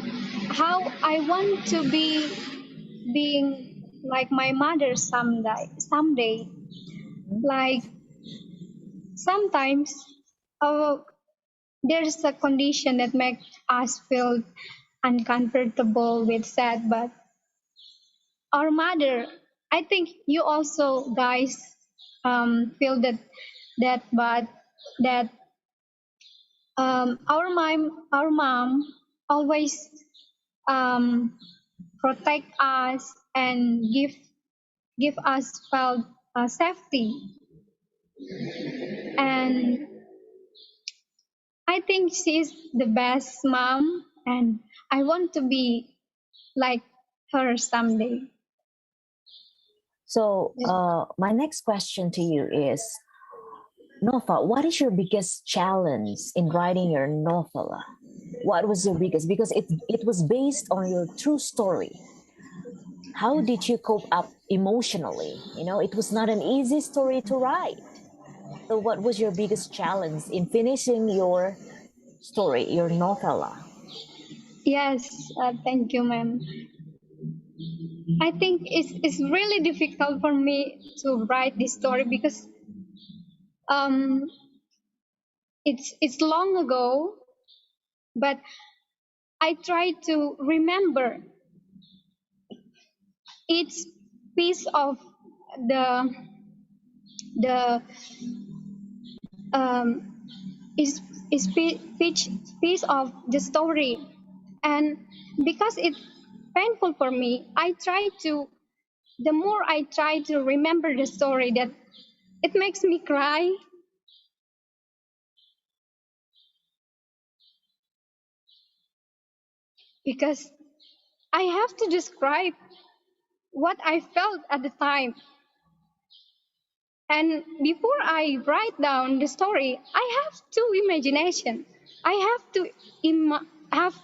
how I want to be being like my mother someday. Like sometimes uh, there's a condition that makes us feel uncomfortable with sad, but our mother, I think you also guys feel but that our mom always um, protect us and give us felt safety. And I think she's the best mom, and I want to be like her someday. So, my next question to you is, Nova, what is your biggest challenge in writing your novella? What was your biggest? Because it was based on your true story. How did you cope up emotionally? It was not an easy story to write. So, what was your biggest challenge in finishing your story, your novella? Yes, thank you, ma'am. I think it's really difficult for me to write this story because um, it's long ago, but I try to remember each piece of the the um, is piece of the story, and because it's painful for me, I try to. The more I try to remember the story, that it makes me cry. Because I have to describe what I felt at the time. And before I write down the story, I have to imagination. I have to have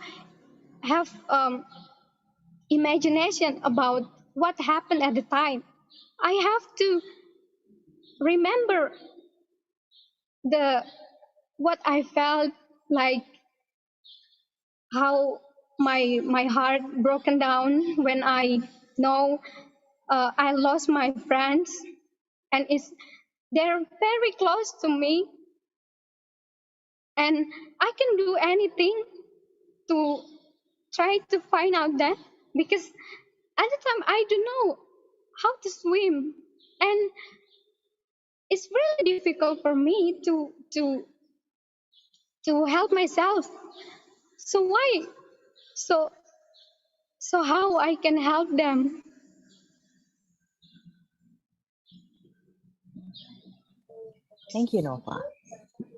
imagination about what happened at the time. I have to remember the what I felt, like how my heart broken down when I know I lost my friends, and they're very close to me, and I can do anything to try to find out that, because at the time I don't know how to swim, and it's really difficult for me to help myself. So why? So so how I can help them? Thank you, Nova.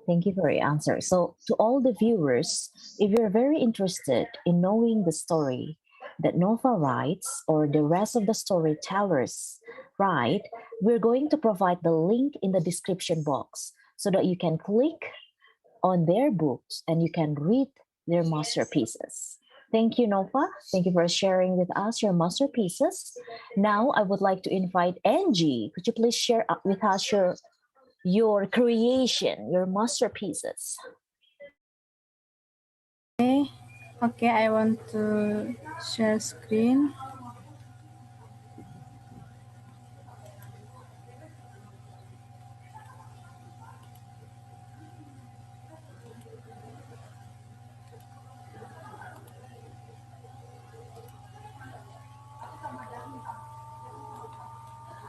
Thank you for your answer. So, to all the viewers, if you're very interested in knowing the story that Nova writes or the rest of the storytellers write, we're going to provide the link in the description box so that you can click on their books and you can read their masterpieces. Thank you, Nova. Thank you for sharing with us your masterpieces. Now, I would like to invite Angie. Could you please share with us your creation, your masterpieces? Okay. Okay, I want to share screen.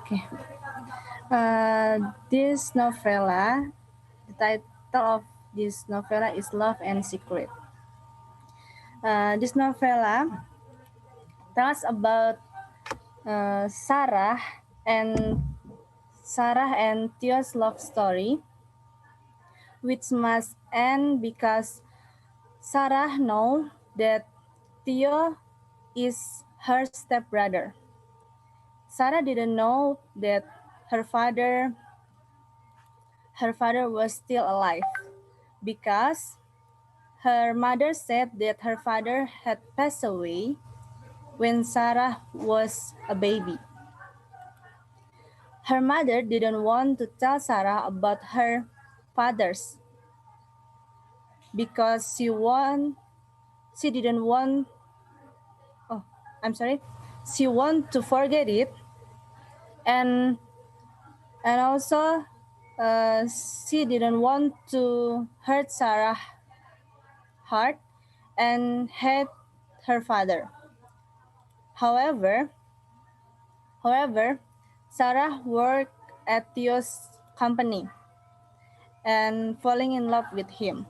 Okay. This novella, the title of this novella is Love and Secret. This novella tells about and Sarah and Theo's love story, which must end because Sarah knows that Theo is her stepbrother. Sarah didn't know that her father her father was still alive because her mother said that her father had passed away when Sarah was a baby. Her mother didn't want to tell Sarah about her father's because she didn't want oh I'm sorry she want to forget it, and also she didn't want to hurt Sarah's heart and hate her father. However, however, Sarah worked at Theo's company and falling in love with him.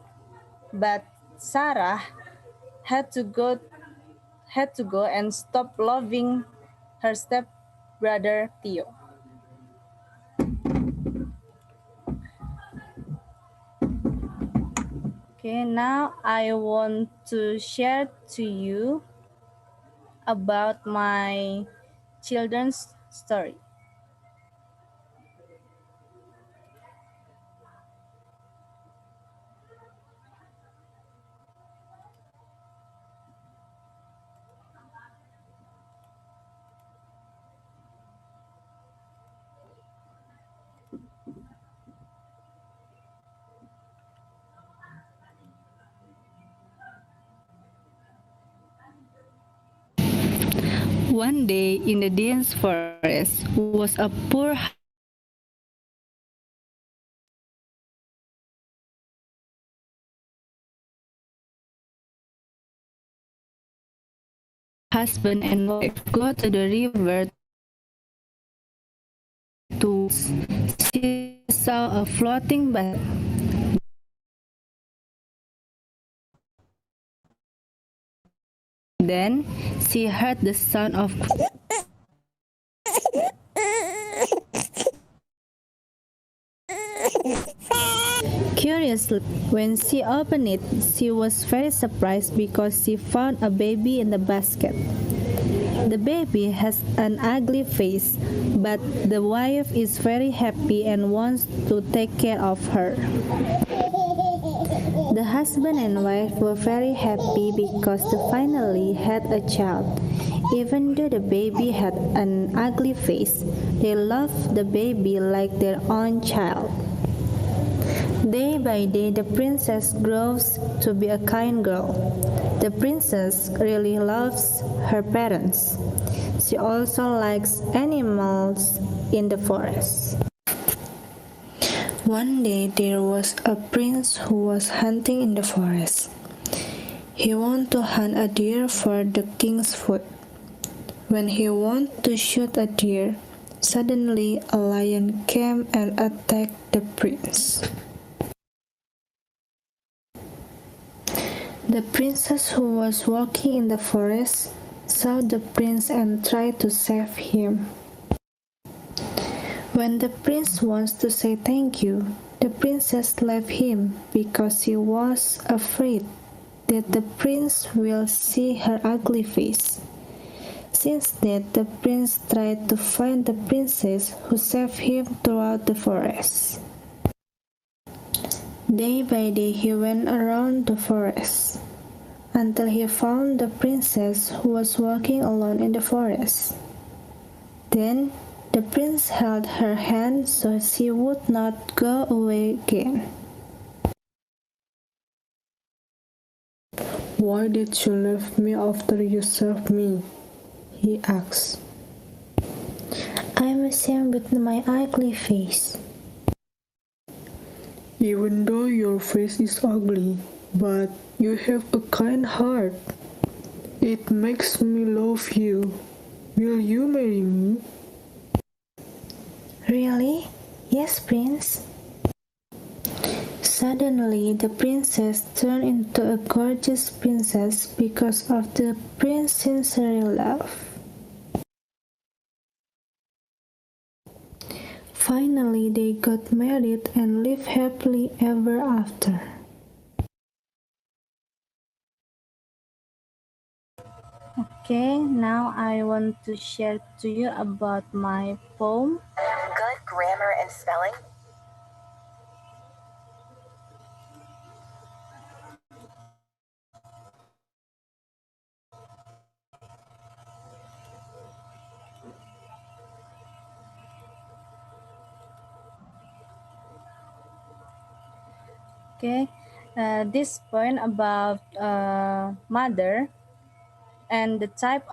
But Sarah had to go and stop loving her stepbrother Theo. Okay, now I want to share to you about my children's story. One day in the dense forest was a poor husband and wife. The husband and wife go to the river to wash. She saw a floating basket. Then she heard the sound of curiously, when she opened it, she was very surprised because she found a baby in the basket. The baby has an ugly face, but the wife is very happy and wants to take care of her. The husband and wife were very happy because they finally had a child. Even though the baby had an ugly face, they loved the baby like their own child. Day by day, the princess grows to be a kind girl. The princess really loves her parents. She also likes animals in the forest. One day, there was a prince who was hunting in the forest. He wanted to hunt a deer for the king's food. When he wanted to shoot a deer, suddenly a lion came and attacked the prince. The princess who was walking in the forest saw the prince and tried to save him. When the prince wants to say thank you, the princess left him because she was afraid that the prince will see her ugly face. Since then, the prince tried to find the princess who saved him throughout the forest. Day by day, he went around the forest until he found the princess who was walking alone in the forest. Then the prince held her hand so she would not go away again. Why did you leave me after you served me? He asked. I'm ashamed with my ugly face. Even though your face is ugly, but you have a kind heart. It makes me love you. Will you marry me? Really? Yes, Prince. Suddenly, the princess turned into a gorgeous princess because of the prince's sincere love. Finally, they got married and lived happily ever after. Okay, now I want to share to you about my poem. Good grammar and spelling. Okay, this point about mother and the type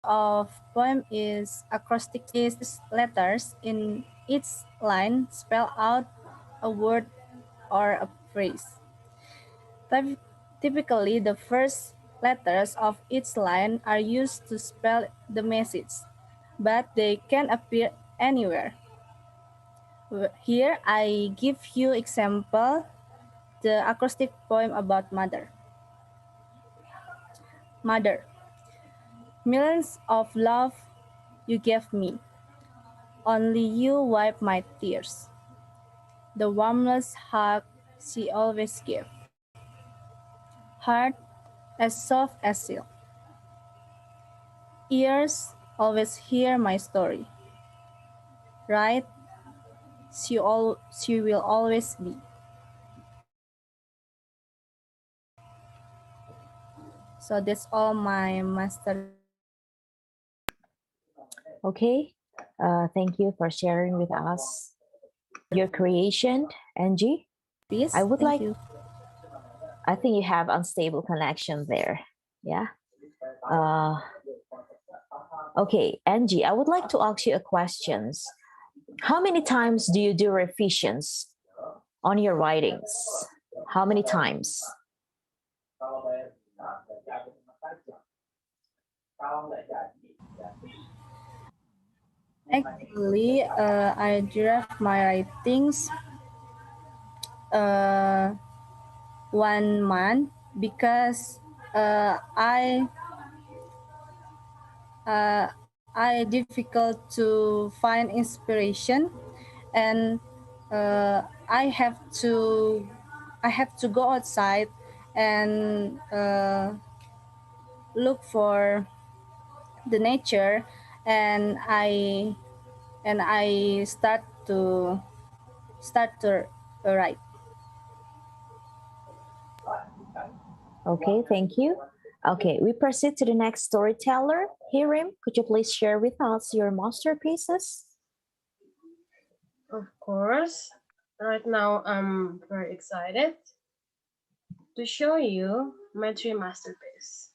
of poem is acrostic is letters in each line spell out a word or a phrase. Typically, the first letters of each line are used to spell the message, but they can appear anywhere. Here I give you example the acrostic poem about mother. Mother, millions of love you gave me. Only you wipe my tears. The warmest hug she always gave. Heart as soft as silk. Ears always hear my story. Right? She will always be. So that's all my masterpiece. Okay, thank you for sharing with us your creation, Angie. I would Thank like, you. I think you have unstable connection there. Yeah. Uh, okay, Angie, I would like to ask you a question. How many times do you do revisions on your writings? How many times? Actually, I draft my writings uh, 1 month because I difficult to find inspiration, and I have to go outside and look for the nature, and I start to write. Okay, thank you. Okay, we proceed to the next storyteller. Hiram, could you please share with us your masterpieces? Of course. Right now, I'm very excited to show you my three masterpieces.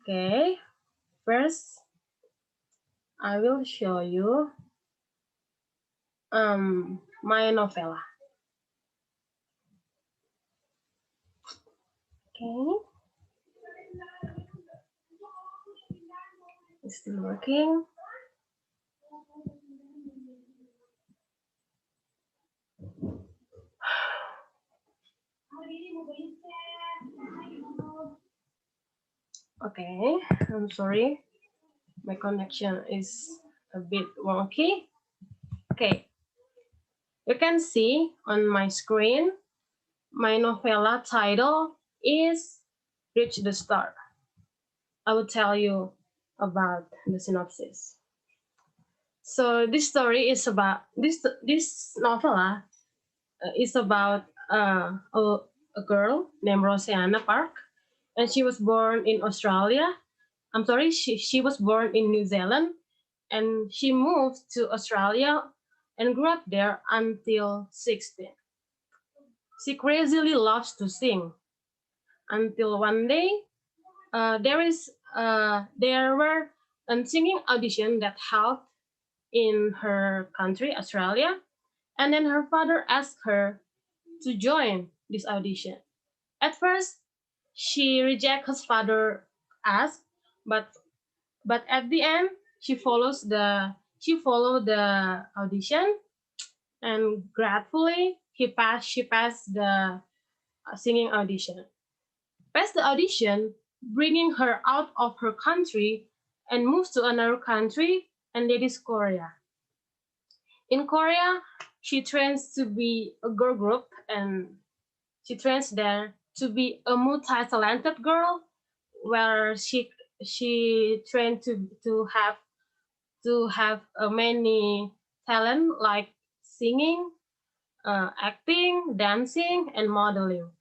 Okay, first, I will show you my novella. Okay, it's still working. Okay, I'm sorry. My connection is a bit wonky. Okay, you can see on my screen, my novella title is Reach the Star. I will tell you about the synopsis. So this story is about this novella is about a girl named Roseanna Park, and she was born in Australia. I'm sorry, she was born in New Zealand, and she moved to Australia and grew up there until 16. She crazily loves to sing until one day there were a singing audition that held in her country, Australia, and then her father asked her to join this audition. At first, she rejected his father ask, but at the end she followed the audition, and gratefully she passed the singing audition. Passed the audition, bringing her out of her country and moves to another country, and that is Korea. In Korea, she trains to be a girl group, and she trains there to be a multi-talented girl, where she trained to have many talent like singing, acting, dancing, and modeling.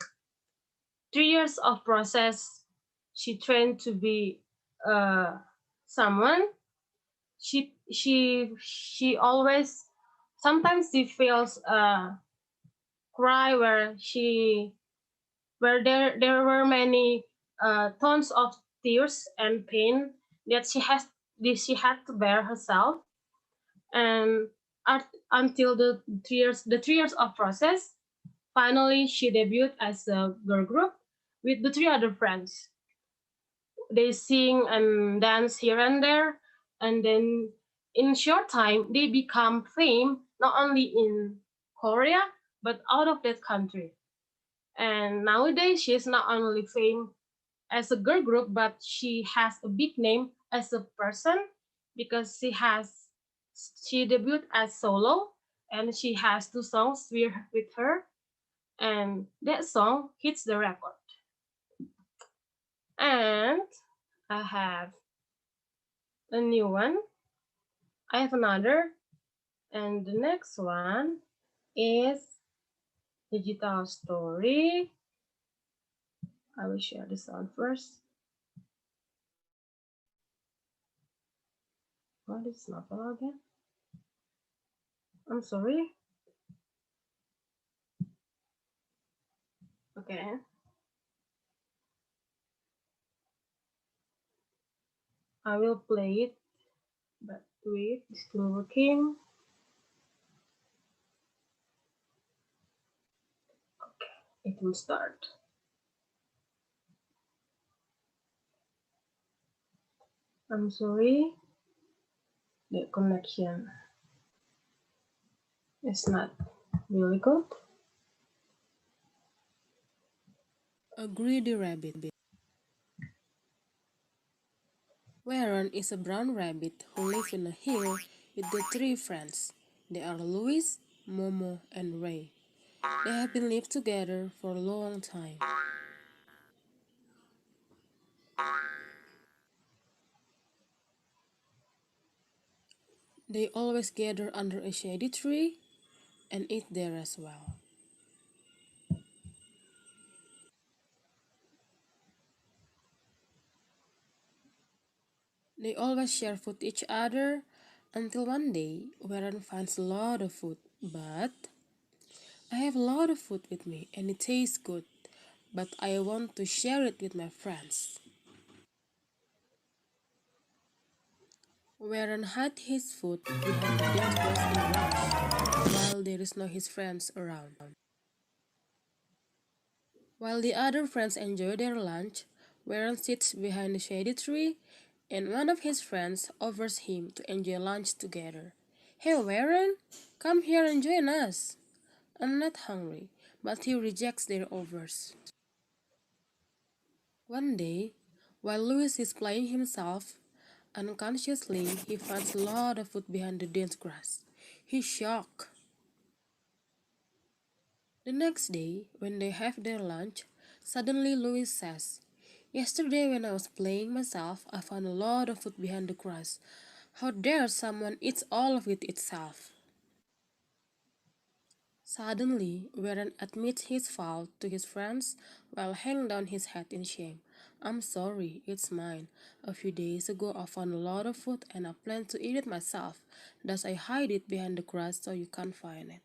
3 years of process, she trained to be someone. She always sometimes she feels cry where there were many tons of tears and pain that she had to bear herself, and until the 3 years of process, finally she debuted as a girl group with the 3 other friends. They sing and dance here and there, and then in short time they become fame not only in Korea but out of that country. And nowadays she is not only fame as a girl group, but she has a big name as a person, because she debuted as solo, and she has 2 songs with her, and that song hits the record. And I have a new one. I have another, and the next one is digital story. I will share the sound first. What is novel again? I'm sorry. Okay. I will play it, but wait, it's still working. Okay, it will start. I'm sorry. The connection is not really good. A greedy rabbit. Warren is a brown rabbit who lives in a hill with the 3 friends. They are Louis, Momo, and Ray. They have been lived together for a long time. They always gather under a shady tree and eat there as well. They always share food each other until one day Warren finds a lot of food. But I have a lot of food with me and it tastes good, but I want to share it with my friends. Warren hid his food behind the dense grass in a rush, while there is no his friends around. While the other friends enjoy their lunch, Warren sits behind the shady tree, and one of his friends offers him to enjoy lunch together. Hey Warren, come here and join us. I'm not hungry, but he rejects their offers. One day, while Louis is playing himself, unconsciously he finds a lot of food behind the dense grass. He's shocked. The next day, when they have their lunch, suddenly Louis says, "Yesterday when I was playing myself, I found a lot of food behind the grass. How dare someone eat all of it itself?" Suddenly, Warren admits his fault to his friends while hanging down his head in shame. I'm sorry, it's mine. A few days ago, I found a lot of food and I plan to eat it myself. Thus, I hide it behind the grass so you can't find it.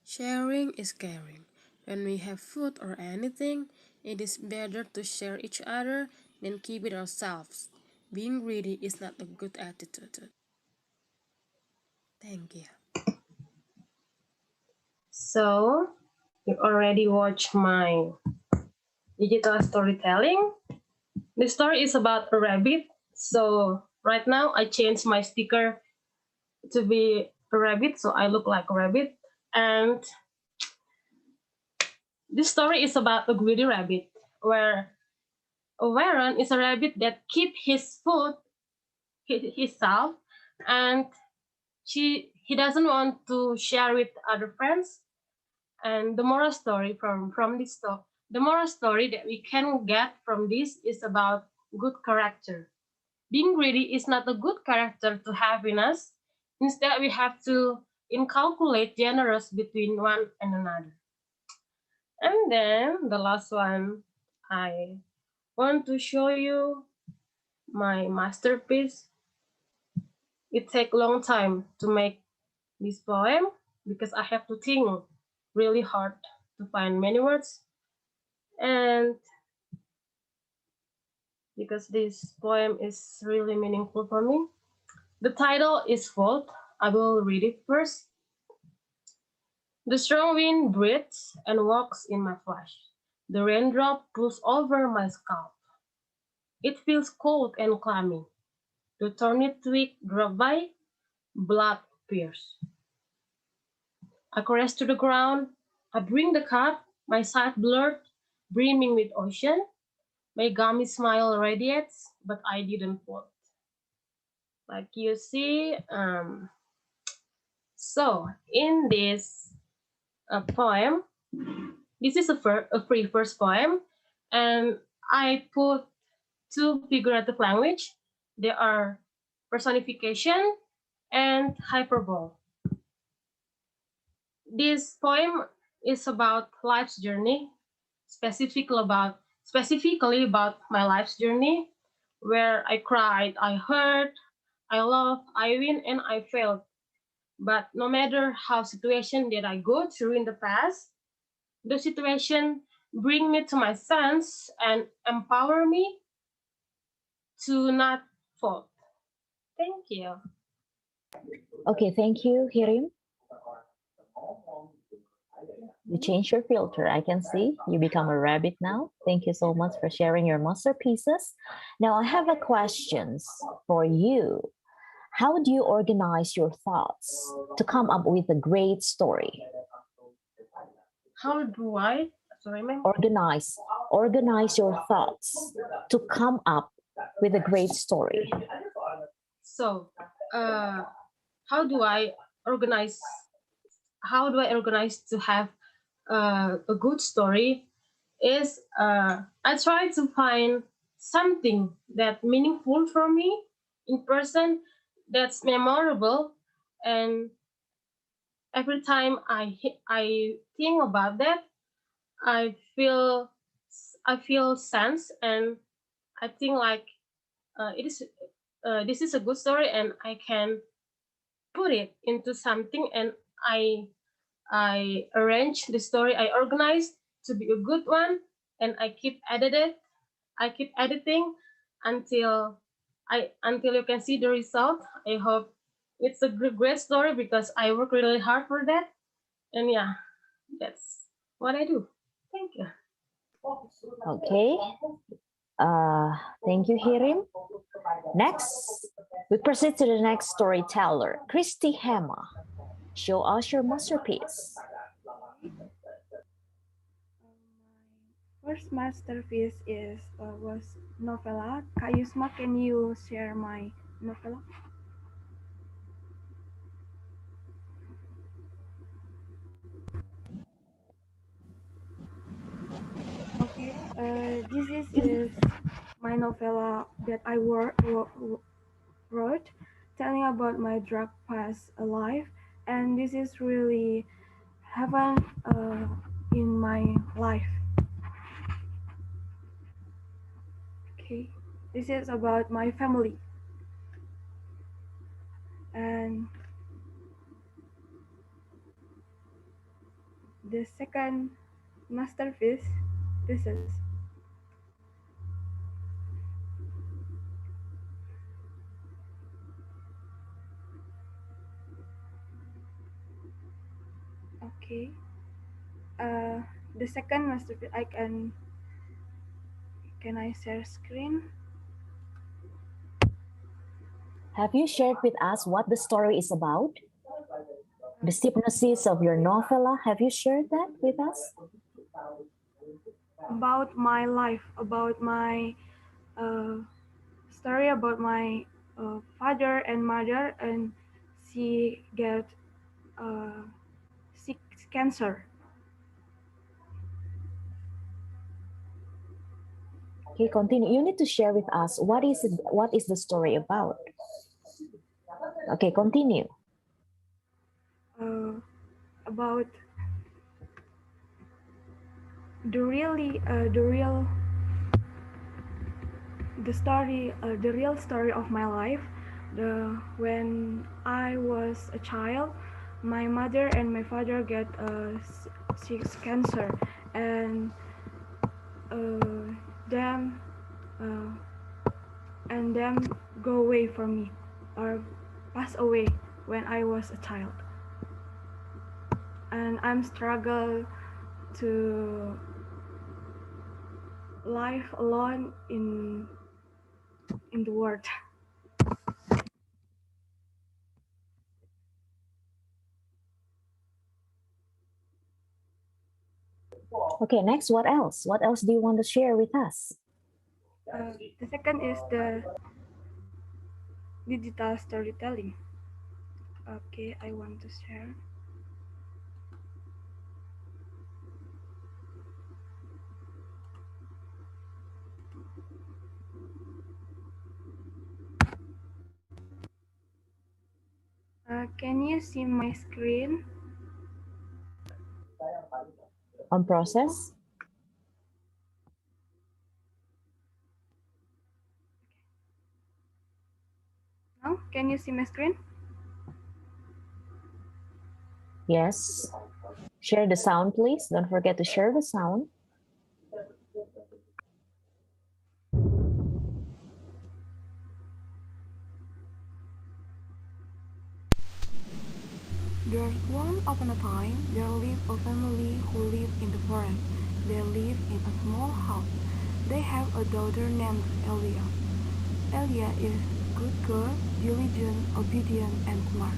Sharing is caring. When we have food or anything, it is better to share each other than keep it ourselves. Being greedy is not a good attitude. Thank you. So, you already watched my digital storytelling. The story is about a rabbit. So, right now I changed my sticker to be a rabbit, so I look like a rabbit. And this story is about a greedy rabbit, where Warren is a rabbit that keep his food himself, and he doesn't want to share with other friends. And the moral story from this story, the moral story that we can get from this is about good character. Being greedy is not a good character to have in us. Instead, we have to inculcate generous between one and another. And then the last one, I want to show you my masterpiece. It takes a long time to make this poem because I have to think really hard to find many words. And because this poem is really meaningful for me. The title is Fault. I will read it first. The strong wind breathes and walks in my flesh. The raindrop pulls over my scalp. It feels cold and clammy. The thorny twig drop by, blood appears. I crash to the ground. I bring the cup, my sight blurred, brimming with ocean. My gummy smile radiates, but I didn't fall. Like you see, so in this poem, this is a free verse poem, and I put two figurative language. They are personification and hyperbole. This poem is about life's journey, specifically about my life's journey, where I cried, I hurt, I loved, I win, and I failed. But no matter how situation that I go through in the past, the situation bring me to my sense and empower me to not fall. Thank you. Okay, thank you, Hirim. You change your filter. I can see you become a rabbit now. Thank you so much for sharing your masterpieces. Now I have a questions for you. How do you organize your thoughts to come up with a great story? How do I? Sorry, ma'am. Organize your thoughts to come up with a great story. So, how do I organize? How do I organize to have a good story? Is I try to find something that meaningful for me in person, that's memorable, and every time I think about that, I feel sense, and I think like it is this is a good story, and I can put it into something, and I arrange the story, I organize to be a good one, and I keep editing until you can see the result. I hope it's a great story because I work really hard for that. And yeah, that's what I do. Thank you. Okay. Thank you, Hirim. Next, we proceed to the next storyteller, Christy Hema. Show us your masterpiece. First masterpiece was novella. Kayusma, can you share my novella? Okay, this is my novella that I wrote, telling about my drug past life, and this is really heaven in my life. Okay, this is about my family. And the second masterpiece, this is. Okay. The second masterpiece, can I share screen? Have you shared with us what the story is about? The synopsis of your novella, have you shared that with us? About my life, about my story about my father and mother, and she get sick cancer. Okay, continue. You need to share with us what is the story about. Okay, continue. About the real story of my life. When I was a child, my mother and my father get sick cancer, and them go away from me, or pass away when I was a child, and I'm struggle to live alone in the world. Okay, next, what else? What else do you want to share with us? The second is the digital storytelling. Okay, I want to share. Can you see my screen? On process? Now, can you see my screen? Yes. Share the sound, please. Don't forget to share the sound. There's once upon a time, there lived a family who lived in the forest. They live in a small house. They have a daughter named Elia. Elia is a good girl, diligent, obedient, and smart.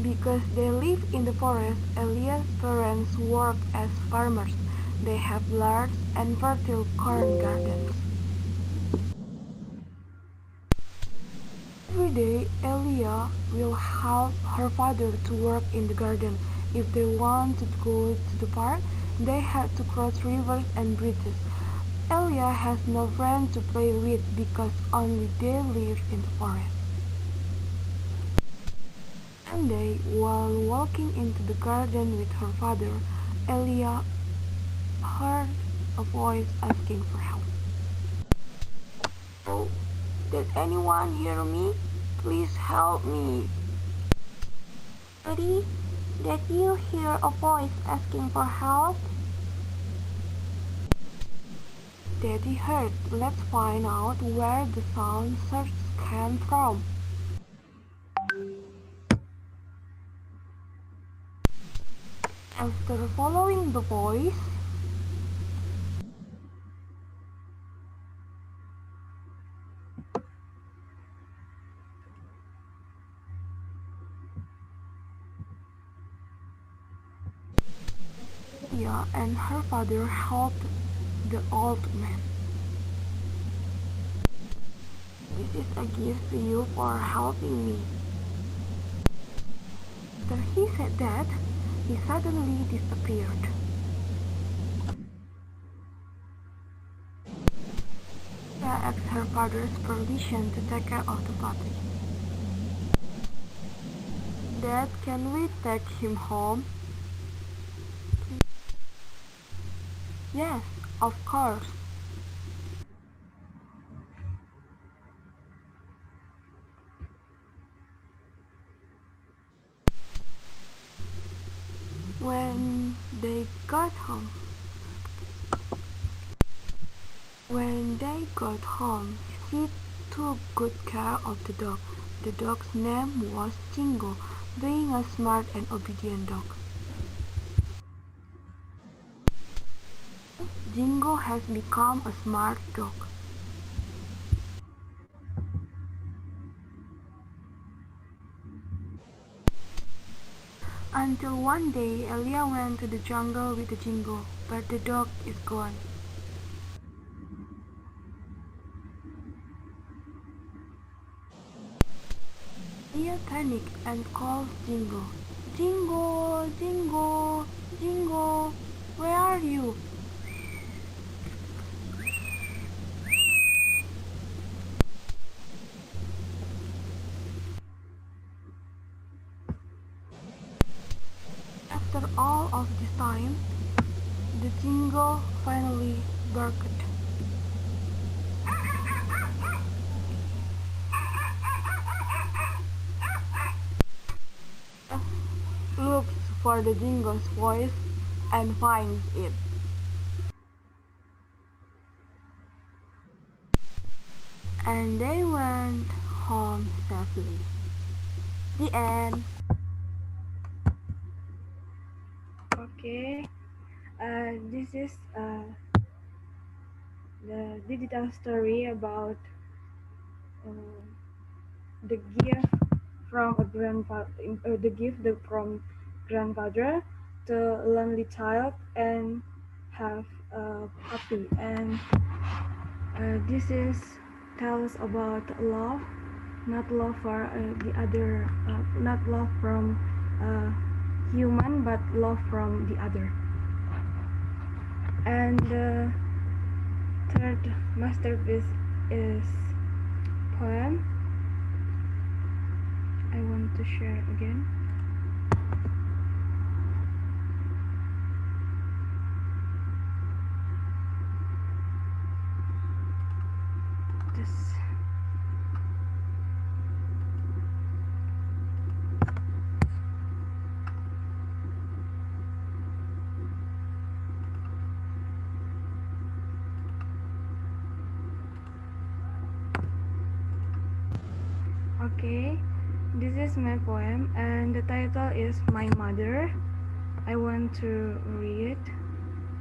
Because they live in the forest, Elia's parents work as farmers. They have large and fertile corn gardens. Every day, Elia will help her father to work in the garden. If they want to go to the park, they have to cross rivers and bridges. Elia has no friend to play with because only they live in the forest. One day, while walking into the garden with her father, Elia heard a voice asking for help. "Oh, did anyone hear me? Please help me." "Daddy, did you hear a voice asking for help?" Daddy heard. Let's find out where the sound source came from. After following the voice, Elia and her father helped the old man. "This is a gift to you for helping me." After he said that, he suddenly disappeared. Elia asked her father's permission to take care of the puppy. "Dad, can we take him home?" Yes, of course. When they got home, she took good care of the dog. The dog's name was Jingo, being a smart and obedient dog. Jingo has become a smart dog. Until one day, Elia went to the jungle with the Jingo, but the dog is gone. Elia panicked and called Jingo. Jingo, Jingo, Jingo, where are you? After all of this time, the Jingo finally barked. Looks for the Jingo's voice and finds it. And they went home safely. The end. Okay, this is the digital story about uh, the gift from a grandfather, from grandfather to lonely child and have a puppy. And this is tells about love, not love for the other, not love from human, but love from the other. And the third masterpiece is poem. I want to share again. This. Okay, this is my poem and the title is My Mother. I want to read.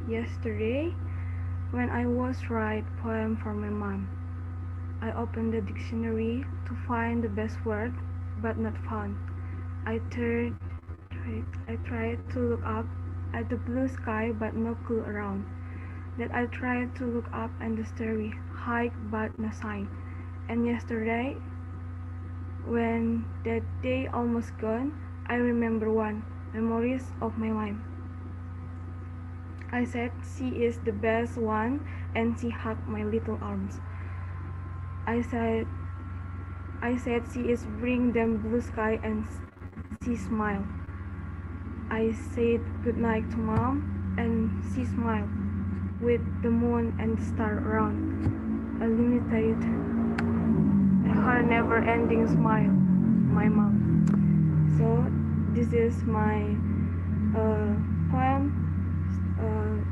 Yesterday, when I was write poem for my mom, I opened the dictionary to find the best word, but not found. I tried to look up at the blue sky, but no clue around. That I tried to look up at the starry high, but no sign. And yesterday, when that day almost gone, I remember one memories of my mom. I said she is the best one, and she hugged my little arms. I said she is bring them blue sky, and she smiled. I said good night to mom, and she smiled with the moon and the star around. A limited, her never-ending smile, my mom. So this is my poem.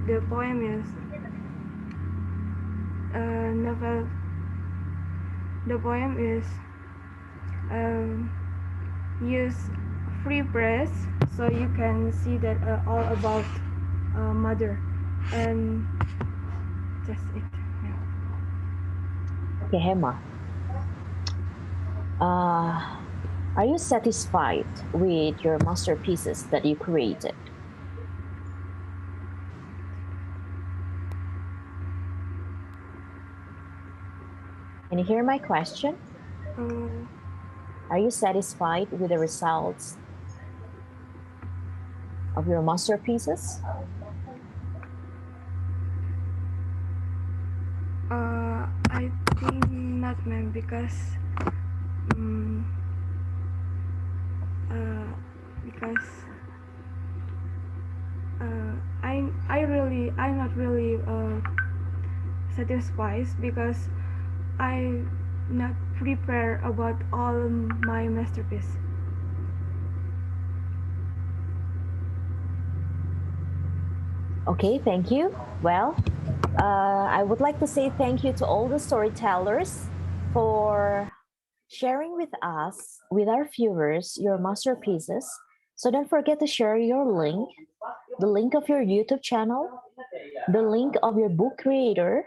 The poem is novel. The poem is use free press, so you can see that all about mother, and that's it. Yeah. Okay, Hema. Are you satisfied with your masterpieces that you created? Can you hear my question? Are you satisfied with the results of your masterpieces? I think not, ma'am, because I'm not really satisfied because I not prepare about all my masterpiece. Okay, thank you. Well, I would like to say thank you to all the storytellers for sharing with us, with our viewers, your masterpieces. So don't forget to share your link, the link of your YouTube channel, the link of your book creator,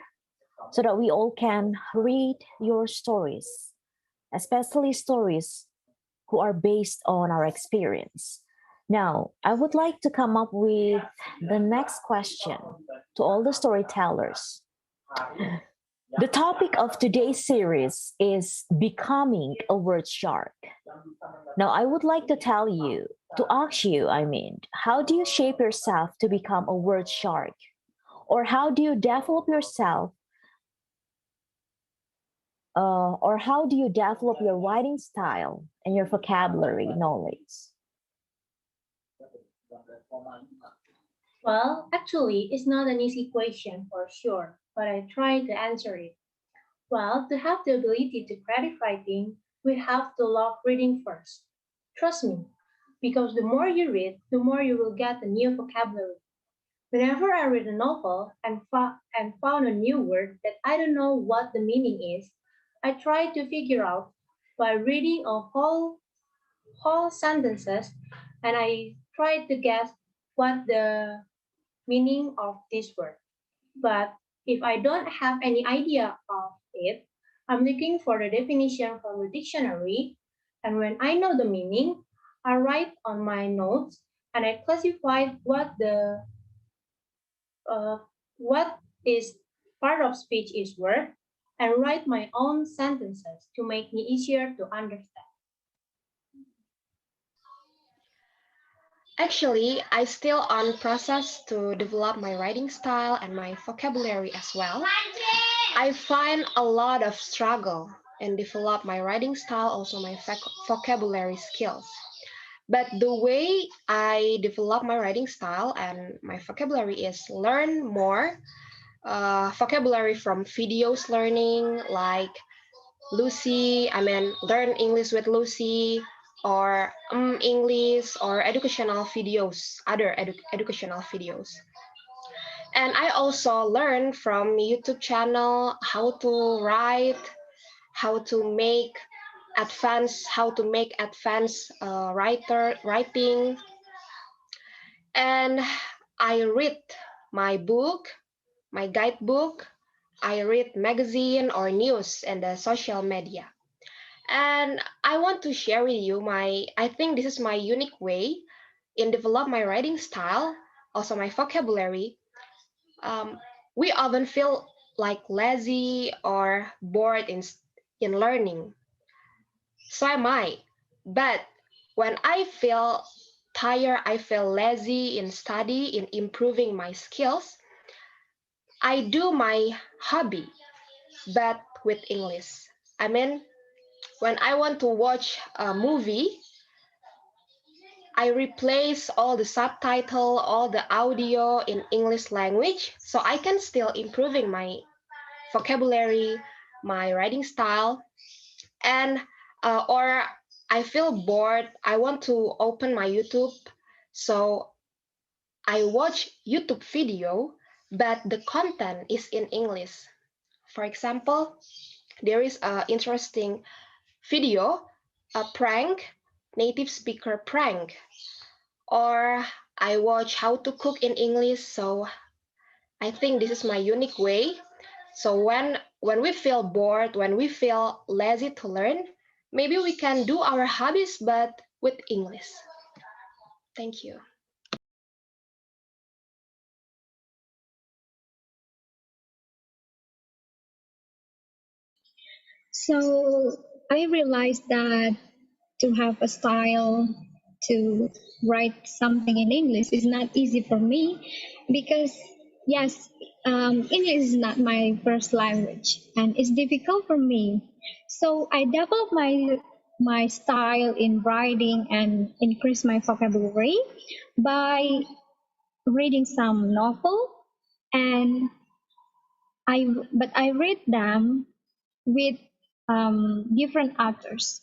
so that we all can read your stories, especially stories who are based on our experience. Now, I would like to come up with the next question to all the storytellers. The topic of today's series is becoming a word shark. Now, I would like to ask you, how do you shape yourself to become a word shark? Or how do you develop yourself? Or how do you develop your writing style and your vocabulary knowledge? Well, actually, it's not an easy question for sure, but I try to answer it. Well, to have the ability to create writing, we have to love reading first. Trust me, because the more you read, the more you will get a new vocabulary. Whenever I read a novel and found a new word that I don't know what the meaning is, I try to figure out by reading a whole sentences, and I try to guess what the meaning of this word. But if I don't have any idea of it, I'm looking for the definition from the dictionary, and when I know the meaning, I write on my notes and I classify uh, what is part of speech is word and write my own sentences to make me easier to understand. Actually, I still on process to develop my writing style and my vocabulary as well. I find a lot of struggle and develop my writing style, also my vocabulary skills. But the way I develop my writing style and my vocabulary is learn more vocabulary from videos learning like learn English with Lucy or English or educational videos, other educational videos. And I also learn from YouTube channel how to write, how to make advanced writing, and I read my book, my guidebook. I read magazine or news and the social media. And I want to share with you I think this is my unique way in develop my writing style, also my vocabulary. Um, we often feel like lazy or bored in learning. So am I. But when I feel tired, I feel lazy in study, in improving my skills, I do my hobby, but with English. I mean, when I want to watch a movie, I replace all the subtitle, all the audio in English language, so I can still improving my vocabulary, my writing style, and or I feel bored. I want to open my YouTube, so I watch YouTube video, but the content is in English. For example, there is a interesting video, a prank, native speaker prank, or I watch how to cook in English. So I think this is my unique way. So when we feel bored, when we feel lazy to learn, maybe we can do our hobbies but with English. Thank you. So I realized that to have a style to write something in English is not easy for me because, yes, English is not my first language and it's difficult for me. So I developed my style in writing and increase my vocabulary by reading some novel, and I read them with different authors,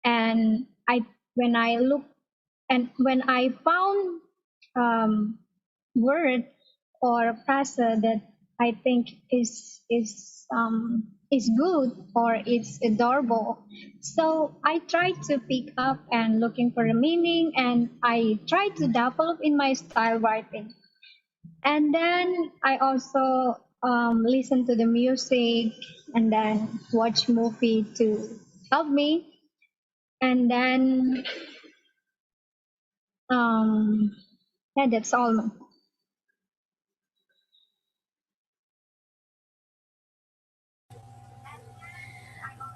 and I when I look and when I found word or phrase that I think is good or it's adorable. So I try to pick up and looking for a meaning, and I try to develop in my style writing. And then I also listen to the music and then watch movie to help me. And then um, yeah, that's all.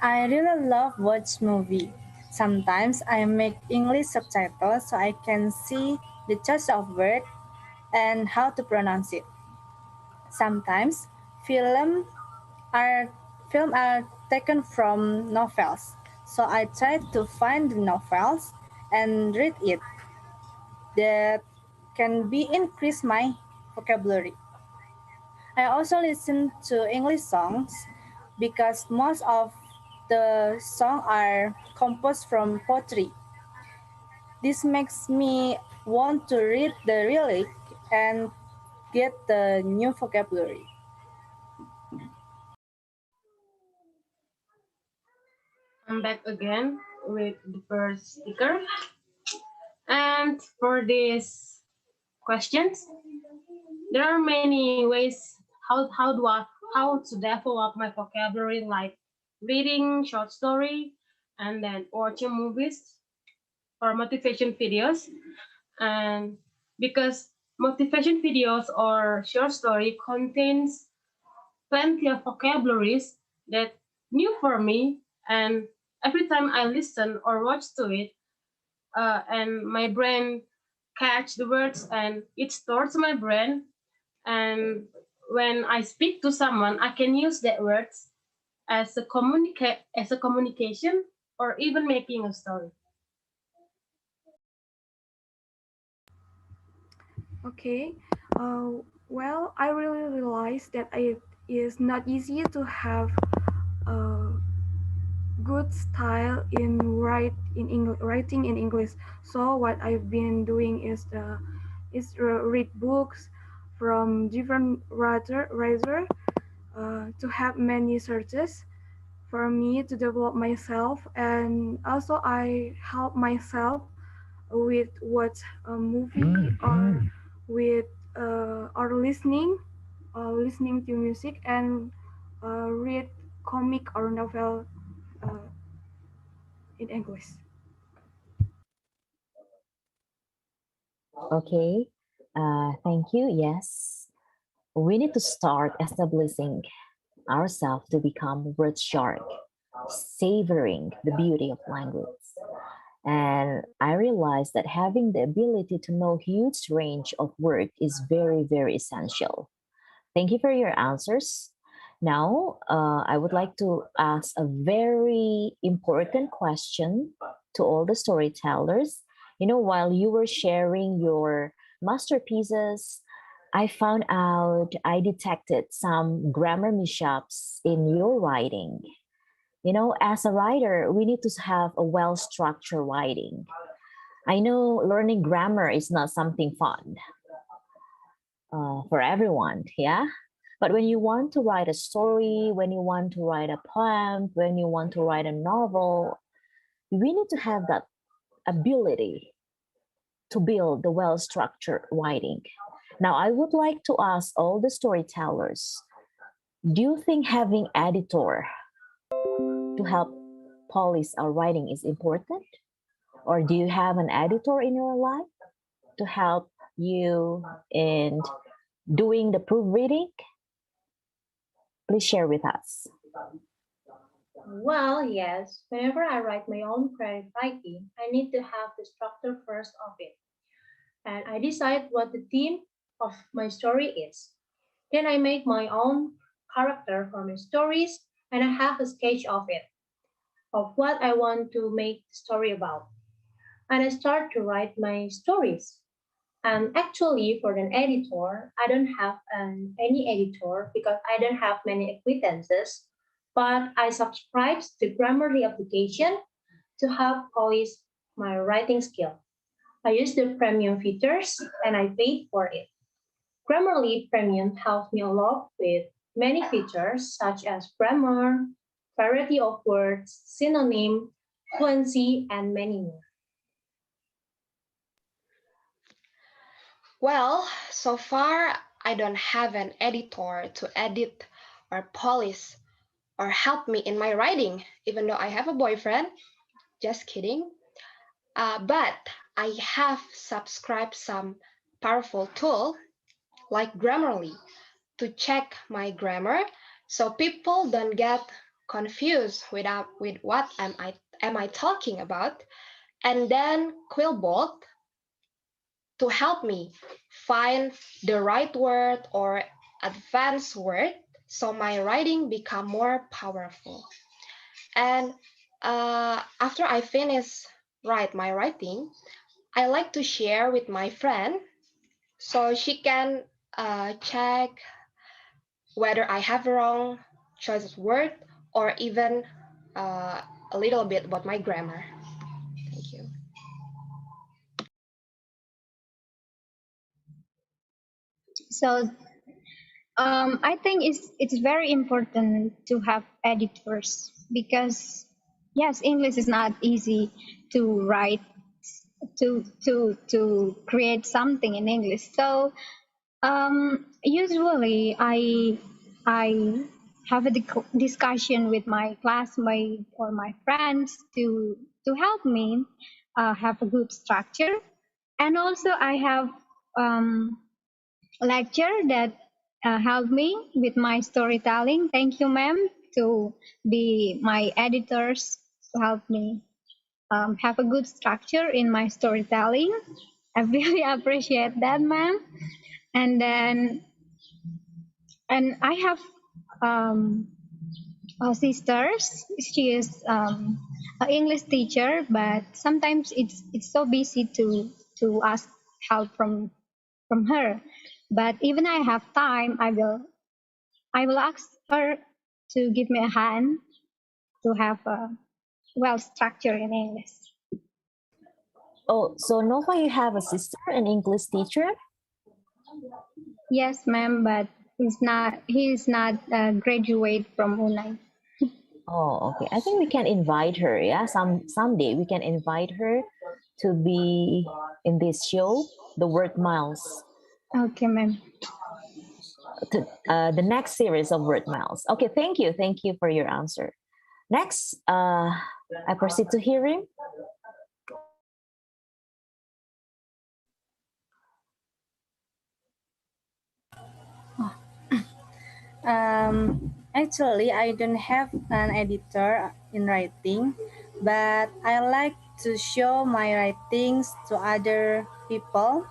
I really love watch movie. Sometimes I make English subtitles so I can see the choice of word and how to pronounce it. Sometimes film are film are taken from novels, so I try to find the novels and read it. That can be increase my vocabulary. I also listen to English songs because most of the songs are composed from poetry. This makes me want to read the lyric and get the new vocabulary. I'm back again with the first speaker. And for these questions, there are many ways how to develop my vocabulary, like reading short story and then watching movies or motivation videos. And because motivation videos or short story contains plenty of vocabularies that new for me, and every time I listen or watch to it, and my brain catch the words and it stores my brain, and when I speak to someone I can use that words as a communication or even making a story. Okay. Well, I really realized that it is not easy to have a good style in writing in English. So what I've been doing is read books from different writer to have many searches for me to develop myself, and also I help myself with watch a movie with or listening to music and read comic or novel uh, in English. Okay, thank you. Yes, we need to start establishing ourselves to become word shark, savoring the beauty of language. And I realized that having the ability to know huge range of words is very, very essential. Thank you for your answers. Now, I would like to ask a very important question to all the storytellers. You know, while you were sharing your masterpieces, I found out I detected some grammar mishaps in your writing. You know, as a writer, we need to have a well structured writing. I know learning grammar is not something fun for everyone, yeah? But when you want to write a story, when you want to write a poem, when you want to write a novel, we need to have that ability to build the well structured writing. Now, I would like to ask all the storytellers, do you think having editor to help polish our writing is important? Or do you have an editor in your life to help you in doing the proofreading? Please share with us. Well, yes, whenever I write my own creative writing, I need to have the structure first of it. And I decide what the theme of my story is. Then I make my own character for my stories, and I have a sketch of it, of what I want to make the story about. And I start to write my stories. And actually, for an editor, I don't have any editor because I don't have many acquaintances, but I subscribe to Grammarly application to help polish my writing skill. I use the premium features and I paid for it. Grammarly Premium helps me a lot with many features such as grammar, variety of words, synonym, fluency, and many more. Well, so far I don't have an editor to edit or polish or help me in my writing, even though I have a boyfriend. Just kidding. But I have subscribed some powerful tool like Grammarly to check my grammar so people don't get confused with what am I talking about, and then Quillbot to help me find the right word or advanced word so my writing become more powerful. And after I finish write my writing, I like to share with my friend so she can check whether I have wrong choice of word or even uh, a little bit about my grammar. Thank you. So I think it's very important to have editors because yes, English is not easy to write to create something in English. So usually I have a discussion with my classmates or my friends to help me have a good structure, and also I have lecture that helped me with my storytelling. Thank you, ma'am, to be my editors to help me have a good structure in my storytelling. I really appreciate that, ma'am. And then, and I have sisters. She is an English teacher, but sometimes it's so busy to ask help from her. But even I have time, I will ask her to give me a hand to have a well structure in English. Oh, so Nova, you have a sister, an English teacher? Yes, ma'am, but he is not graduate from UNAI. Oh, okay. I think we can invite her. Yeah, someday we can invite her to be in this show, the Word Miles. Okay, ma'am. The next series of Word Miles. Okay, thank you for your answer. Next, I proceed to hearing. Actually, I don't have an editor in writing, but I like to show my writings to other people,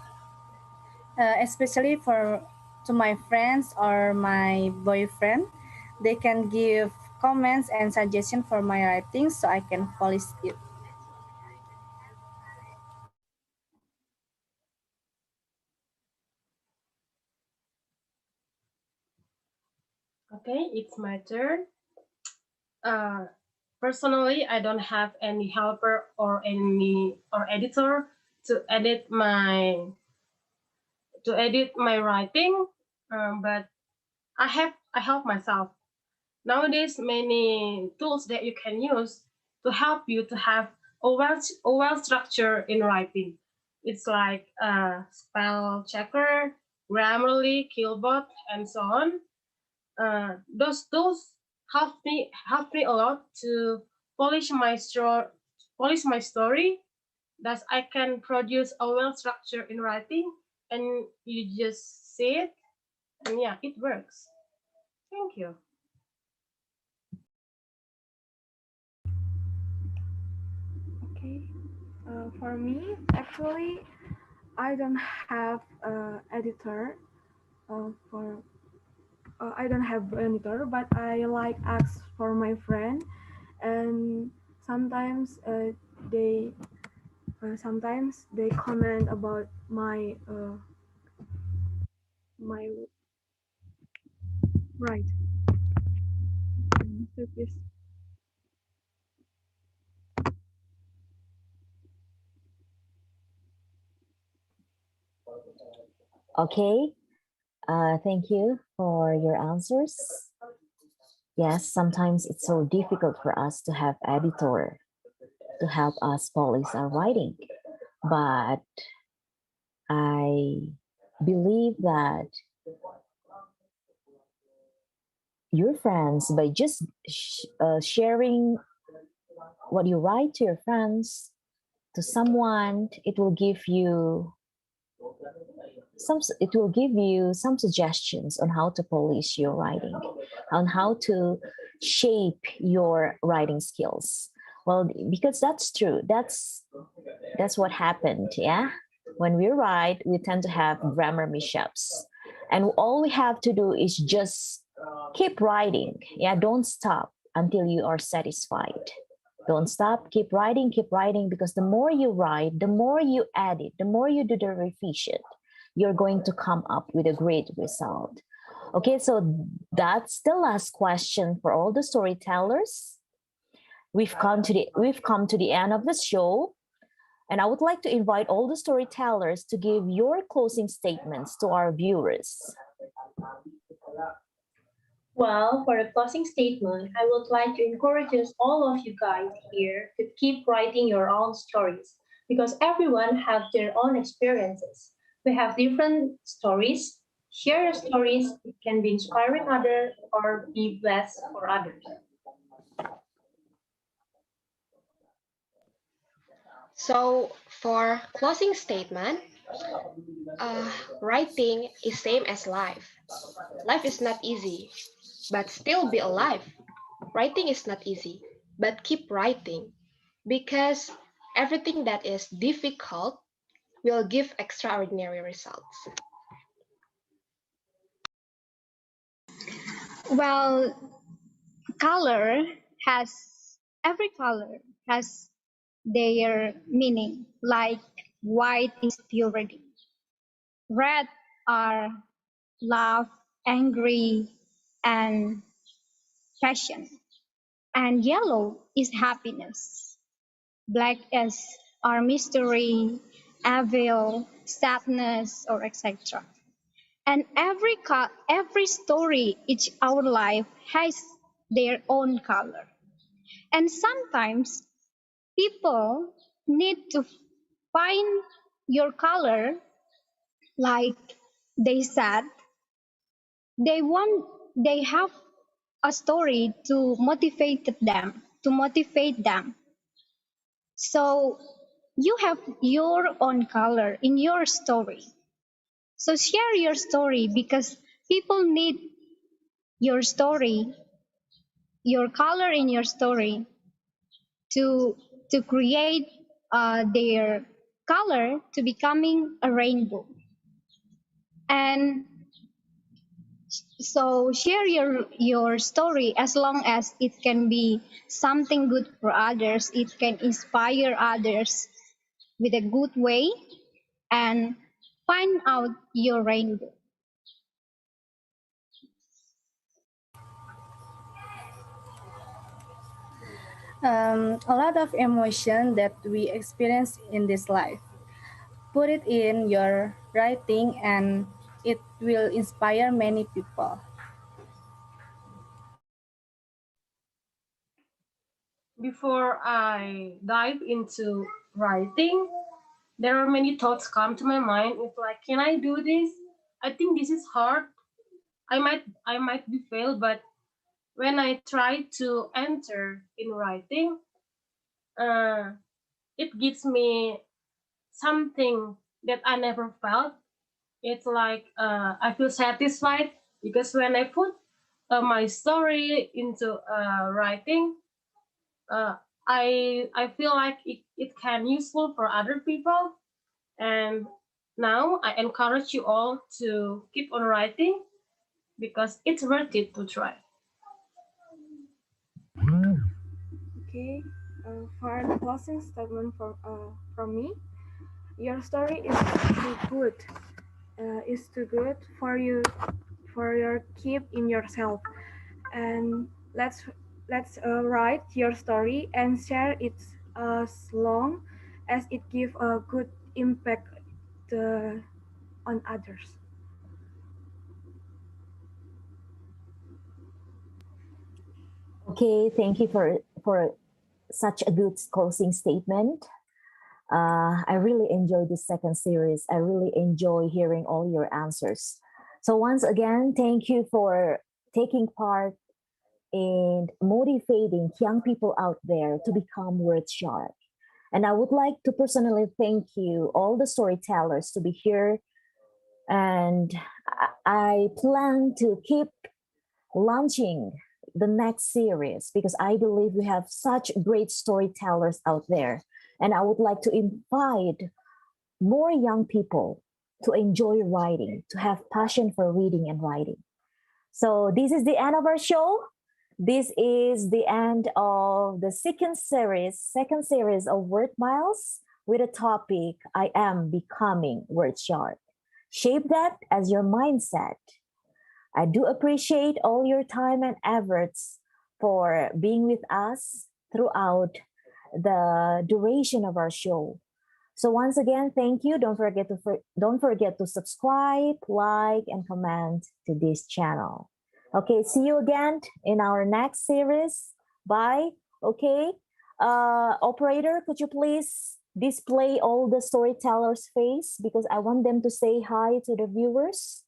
especially for to my friends or my boyfriend. They can give comments and suggestions for my writings so I can polish it. Okay, it's my turn. Personally, I don't have any helper or editor to edit my writing, but I help myself. Nowadays, many tools that you can use to help you to have a well structure in writing. It's like spell checker, Grammarly, Killbot, and so on. Those tools help me a lot to polish my story, that I can produce a well structure in writing, and you just see it, and yeah, it works. Thank you. Okay. For me, actually, I don't have editor. For I don't have editor, but I like ask for my friend, and sometimes they sometimes they comment about my right. So please. Okay, thank you for your answers. Yes, sometimes it's so difficult for us to have editor to help us polish our writing, but I believe that your friends, by just sharing what you write to your friends, to someone, it will give you some suggestions on how to polish your writing, on how to shape your writing skills. Well, because that's true. That's what happened. Yeah, when we write, we tend to have grammar mishaps, and all we have to do is just keep writing. Yeah, don't stop until you are satisfied. Don't stop, keep writing, because the more you write, the more you edit, the more you do the revision, you're going to come up with a great result. Okay, so that's the last question for all the storytellers. We've come to the end of the show, and I would like to invite all the storytellers to give your closing statements to our viewers. Well, for the closing statement, I would like to encourage all of you guys here to keep writing your own stories because everyone have their own experiences. We have different stories. Share your stories. It can be inspiring others or be blessed for others. So for closing statement, writing is same as life. Life is not easy, but still be alive. Writing is not easy, but keep writing because everything that is difficult will give extraordinary results. Well, color has every color has their meaning. Like white is purity, red are love, angry, and passion, and yellow is happiness. Black is our mystery, evil, sadness, or etc. And every story each our life has their own color. And sometimes people need to find your color, like they said, they have a story to motivate them. So you have your own color in your story. So share your story because people need your story, your color in your story to create their color to becoming a rainbow. And so share your story as long as it can be something good for others, it can inspire others with a good way, and find out your rainbow. A lot of emotion that we experience in this life. Put it in your writing and it will inspire many people. Before I dive into writing, there are many thoughts come to my mind. It's like, can I do this? I think this is hard. I might be failed, but when I try to enter in writing, uh, it gives me something that I never felt. It's like I feel satisfied because when I put my story into writing, uh, I feel like it can useful for other people. And now I encourage you all to keep on writing because it's worth it to try. Okay. for the closing statement from me, your story is too good. Is too good for you, for your keep in yourself, and let's write your story and share it as long as it give a good impact on others. Okay, thank you for such a good closing statement. I really enjoyed this second series. I really enjoy hearing all your answers. So once again, thank you for taking part in motivating young people out there to become word sharp. And I would like to personally thank you, all the storytellers, to be here. And I plan to keep launching the next series because I believe we have such great storytellers out there. And I would like to invite more young people to enjoy writing, to have passion for reading and writing. So this is the end of our show. This is the end of the second series of Word Miles with a topic I am becoming word sharp. Shape that as your mindset. I do appreciate all your time and efforts for being with us throughout the duration of our show. So once again, thank you. Don't forget to subscribe, like, and comment to this channel. Okay, see you again in our next series. Bye. Okay, operator, could you please display all the storytellers' face because I want them to say hi to the viewers.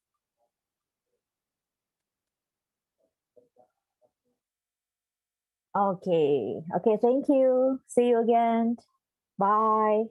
Okay. Okay, thank you. See you again. Bye.